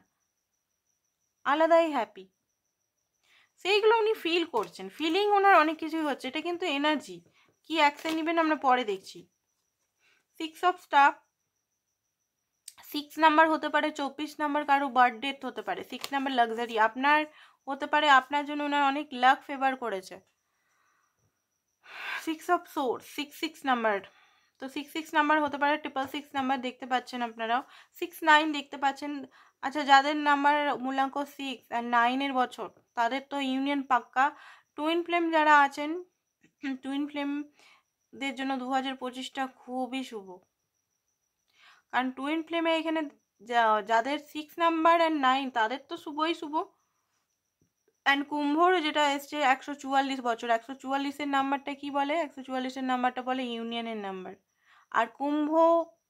আলাদাই হ্যাপি, সেইগুলো উনি ফিল করছেন, ফিলিং ওনার অনেক কিছুই হচ্ছে, এটা কিন্তু এনার্জি। কি অ্যাকশন নেবেন আমরা পরে দেখছি। 6 অফ স্টাফ, 6 নাম্বার হতে পারে, 24 নাম্বার কারো বার্থডে হতে পারে, 6 নাম্বার লাক্সারি আপনার হতে পারে, আপনার জন্য ওনার অনেক লাক ফেভার করেছে। 6 অফ সোর্স, 6 নাম্বার, তো 6 নাম্বার হতে পারে, 666 নাম্বার দেখতে পাচ্ছেন আপনারাও, 6 9 দেখতে পাচ্ছেন। আচ্ছা, যাদের নাম্বার মূলাঙ্ক 6 আর 9-এর বছর, তাদের তো ইউনিয়ন পাক্কা। টুইন ফ্লেম যারা আছেন, টুইন ফ্লেমদের জন্য 2025টা খুবই শুভ, কারণ টুইন ফ্লেমে এখানে যাদের 6 নাম্বার আর 9 তাদের তো শুভই শুভ। অ্যান্ড কুম্ভর যেটা এসছে 144 বছর, 144-এর নাম্বারটা কি বলে, 144-এর নাম্বারটা বলে ইউনিয়নের নাম্বার। আর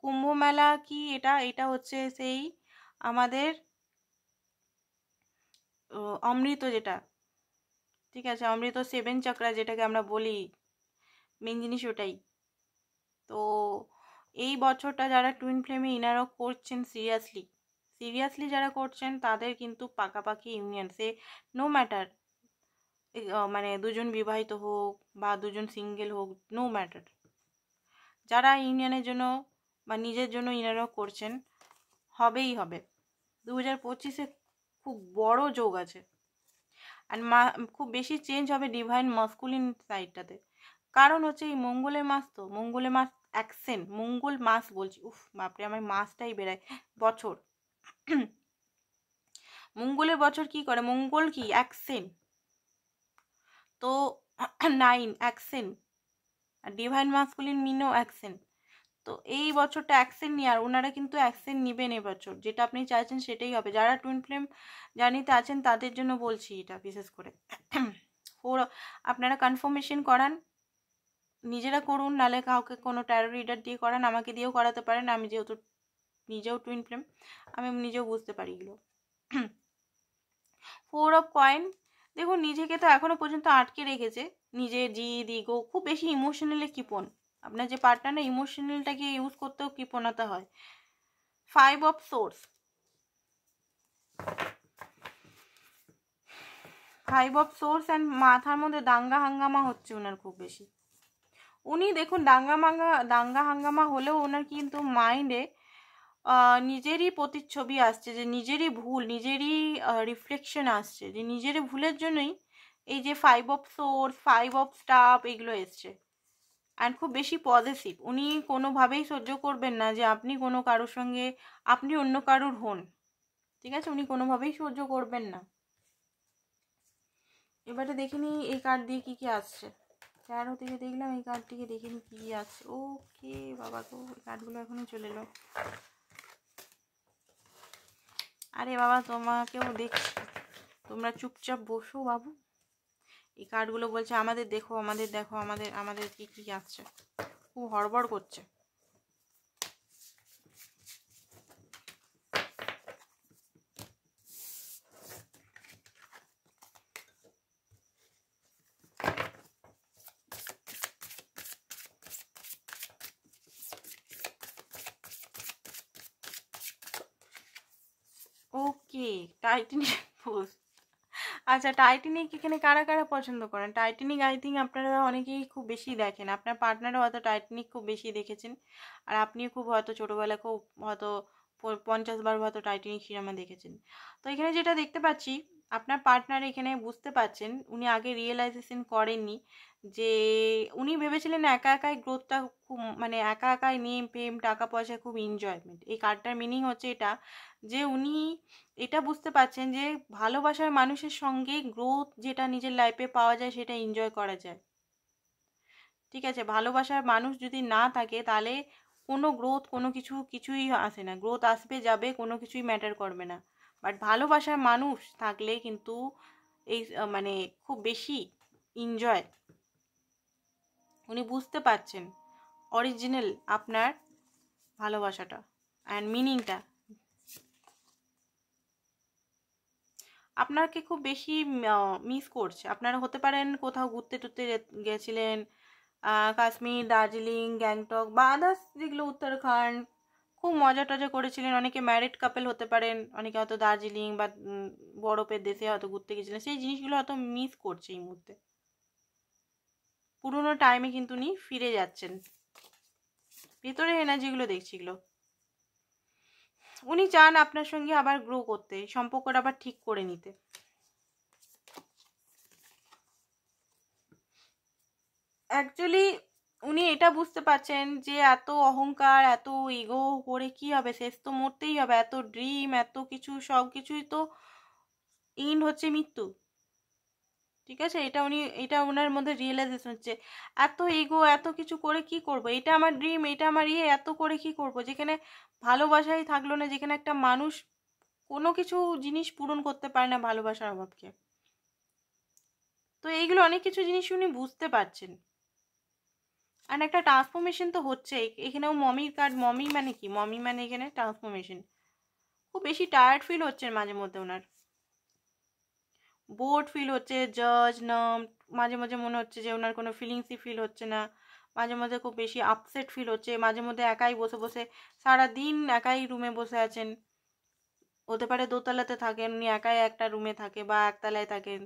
কুম্ভ মেলা কি, এটা হচ্ছে সেই আমাদের অমৃত, যেটা ঠিক আছে, অমৃত 7 চক্রা যেটাকে আমরা বলি, মেন জিনিস ওটাই। তো এই বছরটা যারা টুইন ফ্লেমে ইনারও করছেন, সিরিয়াসলি যারা করছেন, তাদের কিন্তু পাকাপাকি ইউনিয়ন, সে নো ম্যাটার, মানে দুজন বিবাহিত হোক বা দুজন সিঙ্গেল হোক, নো ম্যাটার, যারা ইউনিয়নের জন্য বা নিজের জন্য ইনারও করছেন, হবেই হবে। 2025-এ খুব বড় যোগ আছে, আর খুব বেশি চেঞ্জ হবে ডিভাইন মাস্কুলিন সাইডটাতে, কারণ হচ্ছে এই মঙ্গলের মাস, তো মঙ্গলের মাস অ্যাকশন, মঙ্গল মাস বলছি, উফ বাপরে আমার মাসটাই বেড়ায়, বছর, মঙ্গলের বছর কি করে, মঙ্গল কি অ্যাকশন, তো 9 অ্যাকশন, আর ডিভাইন মাস্কুলিন মিনও অ্যাকশন, তো এই বছরটা অ্যাকশন নিয়ে, আর ওনারা কিন্তু অ্যাকশন নেবেন এবছর, যেটা আপনি চাইছেন সেটাই হবে। যারা টুইন ফ্লেম জার্নিতে আছেন তাদের জন্য বলছি এটা বিশেষ করে। আপনারা কনফার্মেশন করান, নিজেরা করুন, নাহলে কাউকে কোনো ট্যারো রিডার দিয়ে করান, আমাকে দিয়েও করাতে পারেন। আমি যেহেতু নিজেও টুইন ফ্লেম, আমি নিজেও বুঝতে পারি এগুলো। 4 অফ কয়েন, দেখুন নিজেকে তো এখনো পর্যন্ত আটকে রেখেছে, নিজের জিদ ইগো, খুব বেশি ইমোশনালি কৃপণ। আপনার যে পার্টনার না, ইমোশনালটাকে ইউজ করতেও কৃপণতা হয়। 5 of swords, 5 of swords and মাথার মধ্যে দাঙ্গা হাঙ্গামা হচ্ছে ওনার খুব বেশি। উনি দেখুন দাঙ্গা হাঙ্গামা হলেও ওনার কিন্তু মাইন্ডে নিজেরই প্রতিচ্ছবি আসছে, যে নিজেরই ভুল, নিজেরই রিফ্লেকশন আসছে, যে নিজেরই ভুলের জন্যই এই যে 5 অফ সোর্স, 5 অফ স্টাফ এগুলো এসছে। অ্যান্ড খুব বেশি পজিটিভ, উনি কোনোভাবেই সহ্য করবেন না যে আপনি কোনো কারোর সঙ্গে আপনি অন্য কারোর হন, ঠিক আছে, উনি কোনোভাবেই সহ্য করবেন না। এবারে দেখিনি এই কার্ড দিয়ে কি কি আসছে, 13 থেকে দেখলাম, এই কার্ড থেকে দেখিনি কি কি আসছে। ওকে বাবা গো, এই কার্ডগুলো এখনো চলে এলো। আরে বাবা তোমাকেও দেখছি, তোমরা চুপচাপ বসো বাবু। এই কার্ডগুলো বলছে আমাদের দেখো, আমাদের দেখো, আমাদের আমাদের কি কি আসছে, খুব হড়বড় করছে। ওকে, টাইটানিক পোস্ট। আচ্ছা, টাইটানিক এখানে কারা কারা পছন্দ করেন? টাইটানিক আই থিঙ্ক আপনারা অনেকেই খুব বেশি দেখেন, আপনার পার্টনারও হয়তো টাইটানিক খুব বেশি দেখেছেন, আর আপনিও খুব হয়তো ছোটোবেলায় খুব হয়তো 50 বার হয়তো টাইটানিক সিনেমা দেখেছেন। তো এখানে যেটা দেখতে পাচ্ছি, আপনার পার্টনার এখানে বুঝতে পারছেন, উনি আগে রিয়েলাইজেশন করেননি যে উনি ভেবেছিলেন একা একাই গ্রোথটা খুব, মানে একা একাই নেম ফেম টাকা পয়সা খুব এনজয়মেন্ট। এই কার্ডটার মিনিং হচ্ছে এটা, যে উনি এটা বুঝতে পারছেন যে ভালোবাসার মানুষের সঙ্গে গ্রোথ যেটা নিজের লাইফে পাওয়া যায় সেটা এনজয় করা যায়, ঠিক আছে। ভালোবাসার মানুষ যদি না থাকে তাহলে কোনো গ্রোথ, কোনো কিছুই আসে না, গ্রোথ আসবে যাবে, কোনো কিছুই ম্যাটার করবে না। বাট ভালোবাসার মানুষ থাকলে কিন্তু এই মানে খুব বেশি এনজয়। উনি বুঝতে পারছেন অরিজিনাল আপনার ভালোবাসাটা অ্যান্ড মিনিংটা। আপনাকে খুব বেশি মিস করছে। আপনারা হতে পারেন কোথাও ঘুরতে টুরতে গেছিলেন, কাশ্মীর, দার্জিলিং, গ্যাংটক বা আদার্স যেগুলো উত্তরাখণ্ড, খুব মজা টজা করেছিলেন। অনেকে ম্যারিড কাপেল হতে পারেন, অনেকে হয়তো দার্জিলিং বা বরফের দেশে হয়তো ঘুরতে গেছিলেন, সেই জিনিসগুলো হয়তো মিস করছে এই মুহূর্তে। পুরোনো টাইমে কিন্তু উনি ফিরে যাচ্ছেন, ভেতরে এনার্জিগুলো দেখছি এগুলো। উনি চান আপনার সঙ্গে আবার গ্রো করতে, সম্পর্কটা আবার ঠিক করে নিতে। অ্যাকচুয়ালি উনি এটা বুঝতে পারছেন যে এত অহংকার, এত ইগো করে কি হবে, শেষ তো মরতেই হবে। এত ড্রিম, এত কিছু, সব কিছুই তো এন্ড হচ্ছে মৃত্যু, ঠিক আছে। এটা ওনার মধ্যে রিয়েলাইজেশন হচ্ছে। এত ইগো, এত কিছু করে কি করব, এটা আমার ড্রিম, এটা আমার এত করে কি করব, যেখানে ভালোবাসাই থাকলো না, যেখানে একটা মানুষ কোনো কিছু জিনিস পূরণ করতে পারে না ভালোবাসার অভাবকে। তো এইগুলো অনেক কিছু জিনিস উনি বুঝতে পারছেন। আর একটা ট্রান্সফরমেশন তো হচ্ছে এখানেও। মমির কার্ড, মমি মানে কি, মমি মানে এখানে ট্রান্সফরমেশন। খুব বেশি টায়ার্ড ফিল হচ্ছে মাঝে মধ্যে ওনার, বোর্ড ফিল হচ্ছে, জাজ নাম, মাঝে মাঝে মনে হচ্ছে যে ওনার কোনো ফিলিংসই ফিল হচ্ছে না, মাঝে মধ্যে খুব বেশি আপসেট ফিল হচ্ছে, মাঝে মধ্যে একাই বসে বসে সারাদিন একাই রুমে বসে আছেন। হতে পারে দোতলাতে থাকেন উনি, একাই একটা রুমে থাকে বা একতলায় থাকেন,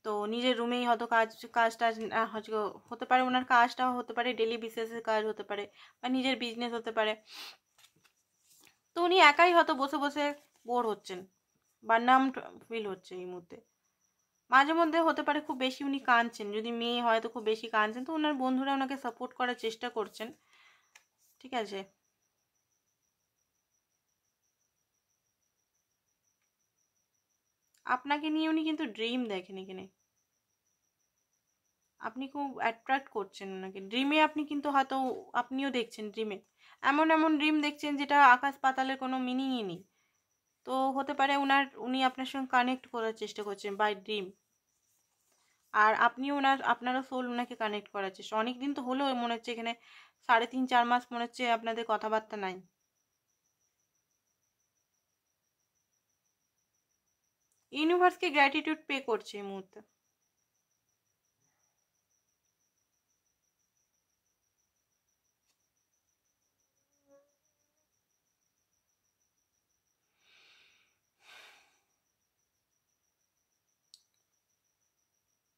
তো নিজের রুমেই হয়তো কাজ টাজ হতে পারে, ওনার কাজটাও হতে পারে ডেলি বেসিসের কাজ হতে পারে, বা নিজের বিজনেস হতে পারে। তো উনি একাই হয়তো বসে বসে বোর হচ্ছেন বা নাম ফিল হচ্ছে এই মুহূর্তে। মাঝে মধ্যে হতে পারে খুব বেশি উনি কাঁদছেন, যদি মেয়ে হয় তো খুব বেশি কাঁদছেন, তো ওনার বন্ধুরা ওনাকে সাপোর্ট করার চেষ্টা করছেন, ঠিক আছে। আপনাকে নিয়ে উনি কিন্তু ড্রিম দেখেন এখানে, আপনি খুব অ্যাট্রাক্ট করছেন ওনাকে ড্রিমে। আপনি কিন্তু হয়তো আপনিও দেখছেন ড্রিমে, এমন এমন ড্রিম দেখছেন যেটা আকাশ পাতালের কোনো মিনিংই নেই। তো হতে পারে উনি আপনার সঙ্গে কানেক্ট করার চেষ্টা করছেন বাই ড্রিম। আর আপনিও আপনারও সোল ওনাকে কানেক্ট করার চেষ্টা, অনেক দিন তো হলেও মনে হচ্ছে এখানে 3.5-4 মাস মনে হচ্ছে আপনাদের কথাবার্তা নাই। ইউনিভার্সকে গ্র্যাটিটিউড পে করছে এই মুহূর্তে।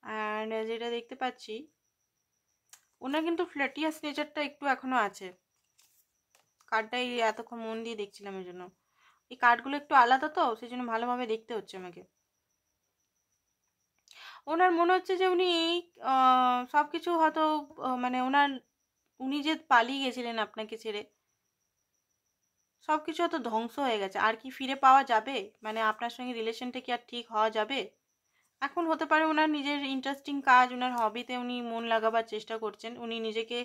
অ্যান্ড যেটা দেখতে পাচ্ছি, ওনার কিন্তু ফ্ল্যাটিয়াস নেচারটা একটু এখনো আছে। কার্ডটাই এতক্ষণ মন দিয়ে দেখছিলাম, এই জন্য এই কার্ডগুলো একটু আলাদা তো সেই জন্য ভালোভাবে দেখতে হচ্ছে আমাকে। ওনার মনে হচ্ছে যে উনি সব কিছু হয়তো মানে উনি যে পালিয়ে গেছিলেন আপনাকে ছেড়ে, সব কিছু হয়তো ধ্বংস হয়ে গেছে। আর কি ফিরে পাওয়া যাবে? মানে আপনার সঙ্গে রিলেশনটা কি আর ঠিক হওয়া যাবে? এখন হতে পারে ওনার নিজের ইন্টারেস্টিং কাজ, ওনার হবিতে উনি মন লাগাবার চেষ্টা করছেন, উনি নিজেকে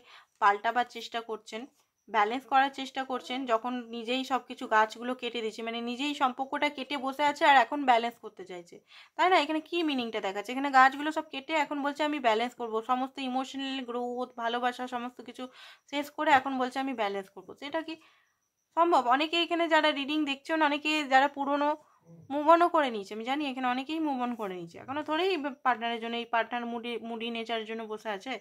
পাল্টাবার চেষ্টা করছেন, ব্যালেন্স করার চেষ্টা করছেন। যখন নিজেই সব কিছু গাছগুলো কেটে দিচ্ছে, মানে নিজেই সম্পর্কটা কেটে বসে আছে আর এখন ব্যালেন্স করতে চাইছে, তাই না? এখানে কি মিনিংটা দেখাচ্ছে? এখানে গাছগুলো সব কেটে এখন বলছে আমি ব্যালেন্স করব, সমস্ত ইমোশনাল গ্রোথ, ভালোবাসা সমস্ত কিছু শেষ করে এখন বলছে আমি ব্যালেন্স করব। সেটা কি সম্ভব? অনেকে এখানে যারা রিডিং দেখছেন, অনেকে যারা পুরনো মুভ অনও করে নিয়েছে, আমি জানি এখানে অনেকেই মুভ অন করে নিয়েছে, এখনো থোড়েই পার্টনারের জন্য, এই পার্টনার মুডি নেচারের জন্য বসে আছে।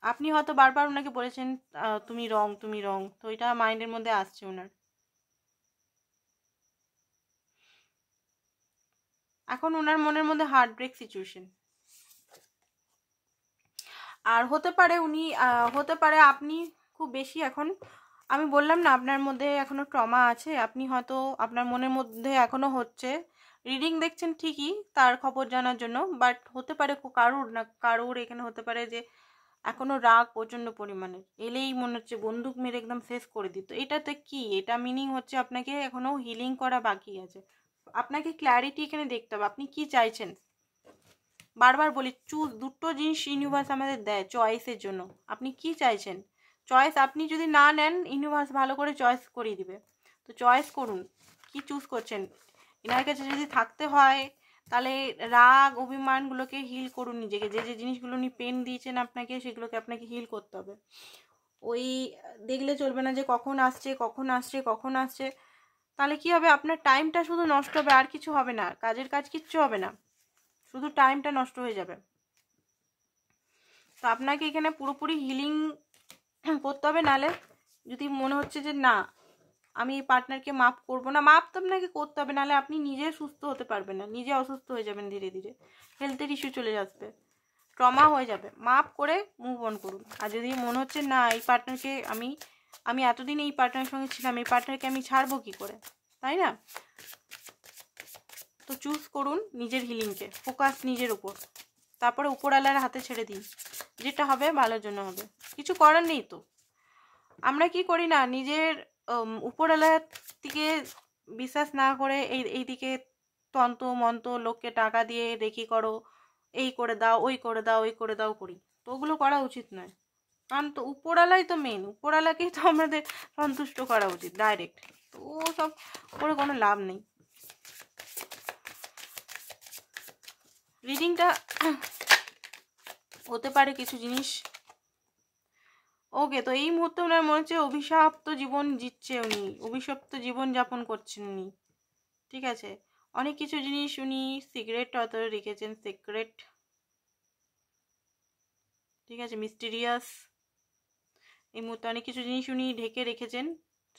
আপনি হয়তো বারবার ওনাকে বলেছেন তুমি রং, তুমি রং, তো এটা মাইন্ডের মধ্যে আসছে ওনার। এখন ওনার মনের মধ্যে হার্ট ব্রেক সিচুয়েশন। আর হতে পারে আপনি খুব বেশি এখন, আমি বললাম না আপনার মধ্যে এখনো ট্রমা আছে, আপনি হয়তো আপনার মনের মধ্যে এখনো হচ্ছে। রিডিং দেখছেন ঠিকই তার খবর জানার জন্য, বাট হতে পারে কারুর এখানে হতে পারে যে এখনো রাগ প্রচন্ড পরিমাণে, এলেই মনে হচ্ছে বন্দুক মেরে একদম শেষ করে দিত। এটাতে কি, এটা মিনিং হচ্ছে আপনাকে এখনো হিলিং করা বাকি আছে। আপনাকে ক্ল্যারিটি এখানে দেখতে হবে, আপনি কি চাইছেন। বারবার বলি দুটো জিনিস ইউনিভার্স আমাদের দেয় চয়েসের জন্য। আপনি কি চাইছেন? চয়েস আপনি যদি না নেন, ইউনিভার্স ভালো করে চয়েস করিয়ে দিবে। তো চয়েস করুন, কি চুজ করছেন। এনার কাছে যদি থাকতে হয় তাহলে রাগ অভিমানগুলোকে হিল করুন নিজেকে, যে যে জিনিসগুলো উনি পেন দিয়েছেন আপনাকে, সেগুলোকে আপনাকে হিল করতে হবে। ওই দেখলে চলবে না যে কখন আসছে কখন আসছে কখন আসছে, তাহলে কি হবে, আপনার টাইমটা শুধু নষ্ট হবে, আর কিছু হবে না, কাজের কাজ কিচ্ছু হবে না, শুধু টাইমটা নষ্ট হয়ে যাবে। তো আপনাকে এখানে পুরোপুরি হিলিং করতে হবে, নাহলে যদি মনে হচ্ছে যে না আমি এই পার্টনারকে মাফ করবো না, মাফ তো আপনাকে করতে হবে, নাহলে আপনি নিজে সুস্থ হতে পারবেন না, নিজে অসুস্থ হয়ে যাবেন, ধীরে ধীরে হেলথের ইস্যু চলে আসবে, ট্রমা হয়ে যাবে। মাফ করে মুভ অন করুন। আর যদি মনে হচ্ছে না এই পার্টনারকে আমি এতদিন এই পার্টনারের সঙ্গে ছিলাম, এই পার্টনারকে আমি ছাড়বো কি করে, তাই না? তো চুজ করুন নিজের হিলিংকে, ফোকাস নিজের উপর, তারপরে উপরওয়ালার হাতে ছেড়ে দিন, যেটা হবে ভালোর জন্য হবে। কিছু করার নেই তো, আমরা কি করি না, নিজের উপরওয়ালার দিকে বিশ্বাস না করে এই দিকে তন্ত মন্ত লোককে টাকা দিয়ে রেখি করো, এই করে দাও ওই করে দাও ওই করে দাও করি, তো ওগুলো করা উচিত নয়। কারণ তো উপরওয়ালাই তো মেন, উপরওয়ালাকেই তো আমাদের সন্তুষ্ট করা উচিত ডাইরেক্ট, তো ও সব করে কোনো লাভ নেই। রিডিংটা হতে পারে কিছু জিনিস ওকে। তো এই মুহূর্তে ওনার মনে হচ্ছে অভিশপ্ত জীবন জিতছে উনি, অভিশপ্ত জীবন যাপন করছেন উনি, ঠিক আছে? অনেক কিছু জিনিস উনি সিক্রেট হয়তো রেখেছেন, সিক্রেট, ঠিক আছে, মিস্টিরিয়াস। এই মুহূর্তে অনেক কিছু জিনিস উনি ঢেকে রেখেছেন,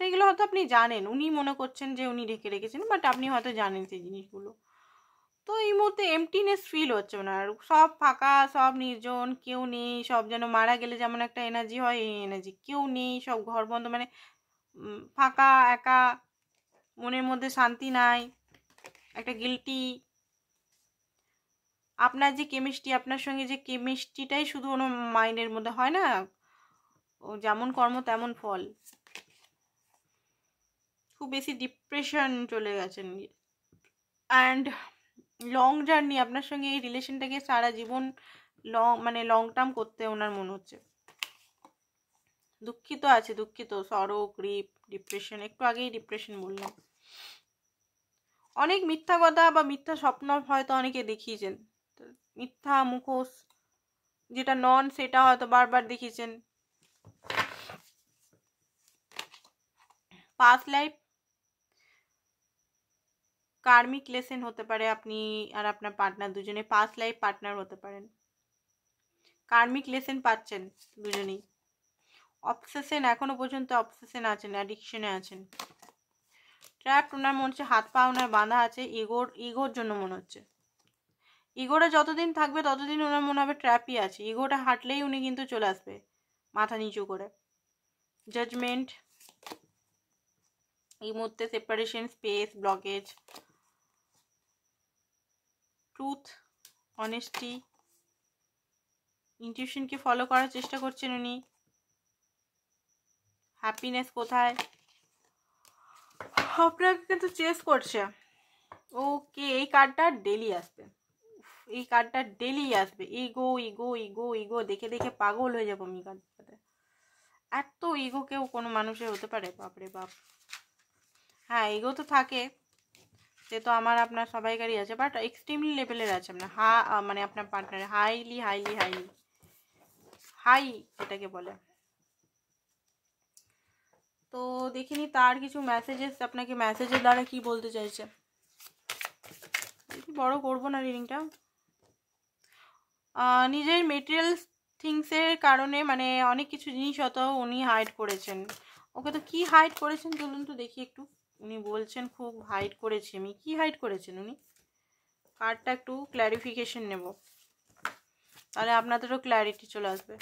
সেইগুলো হয়তো আপনি জানেন, উনি মনে করছেন যে উনি ঢেকে রেখেছেন, বাট আপনি হয়তো জানেন সেই জিনিসগুলো। তো এই মুহূর্তে এমটিনেস ফিল হচ্ছে ওনার, সব ফাঁকা, সব নির্জন, কেউ নেই, সব যেন মারা গেলে যেমন একটা এনার্জি হয়, এই এনার্জি, কেউ নেই, সব ঘর বন্ধ, মানে ফাঁকা, একা, মনের মধ্যে শান্তি নাই, একটা গিল্টি। আপনার যে কেমিস্ট্রি, আপনার সঙ্গে যে কেমিস্ট্রিটাই শুধু ওনার মাইন্ডের মধ্যে হয় না, ও যেমন কর্ম তেমন ফল। খুব বেশি ডিপ্রেশন চলে গেছেন, অ্যান্ড লং জার্নি আপনার সঙ্গে এই রিলেশনটাকে সারা জীবন লং টার্ম করতে ওনার মনে হচ্ছে। দুঃখিত আছে, দুঃখিত, সরো, গ্রিপ, ডিপ্রেশন, একটু আগেই ডিপ্রেশন বললাম। অনেক মিথ্যা কথা বা মিথ্যা স্বপ্ন হয়তো অনেকে দেখিয়েছেন, মিথ্যা মুখোশ যেটা নন সেটা হয়তো বারবার দেখিয়েছেন। পাস্ট লাইফ কার্মিক লেসেন হতে পারে, আপনি আর আপনার পার্টনার দুজনে পাস্ট লাইফ পার্টনার হতে পারেন, কার্মিক লেসেন পাচ্ছেন দুজনেই। অবসেশন, এখনো পর্যন্ত অবসেশন আছেন, অ্যাডিকশনে আছেন। ট্র্যাপ, ওনার মনে হচ্ছে হাত পা ওনার বাঁধা আছে, ইগোর জন্য মনে হচ্ছে। ইগোটা যতদিন থাকবে ততদিন ওনার মনে হবে ট্র্যাপই আছে, ইগোটা হাঁটলেই উনি কিন্তু চলে আসবে মাথা নিচু করে। জাজমেন্ট, এই মুহূর্তে separation, space, blockage. Truth, honesty, ইনটিউশনকে ফলো করার চেষ্টা করছেন উনি। হ্যাপিনেস কোথায়, আপনাকে কিন্তু চেস করছে। ওকে, এই কার্ডটা ডেলি আসবে, এই কার্ডটা ডেলি আসবে। ইগো ইগো ইগো ইগো দেখে দেখে পাগল হয়ে যাবো আমি কার্ডটাতে। এত ইগো কেউ কোনো মানুষের হতে পারে? বাপরে বাপ। হ্যাঁ, ইগো তো থাকে, সে তো আমার আপনার সবাইকারই আছে, বাট এক্সট্রিমলি লেভেলের আছে আপনার। মানে আপনার partner highly highly highly high এটাকে বলে। তো দেখিনি তার কিছু মেসেজেস, আপনাকে মেসেজের দ্বারা কি বলতে চাইছে। বড় করবো না রিডিংটা। নিজের মেটেরিয়াল থিংসের কারণে মানে অনেক কিছু জিনিস হয়তো উনি হাইড করেছেন। ওকে, তো কি হাইড করেছেন চলুন তো দেখি একটু। উনি বলছেন খুব হাইড করেছি আমি, কি হাইড করেছেন উনি? কার্ডটা একটু ক্ল্যারিফিকেশন নেব, তাহলে আপনাদেরও ক্ল্যারিটি চলে আসবে।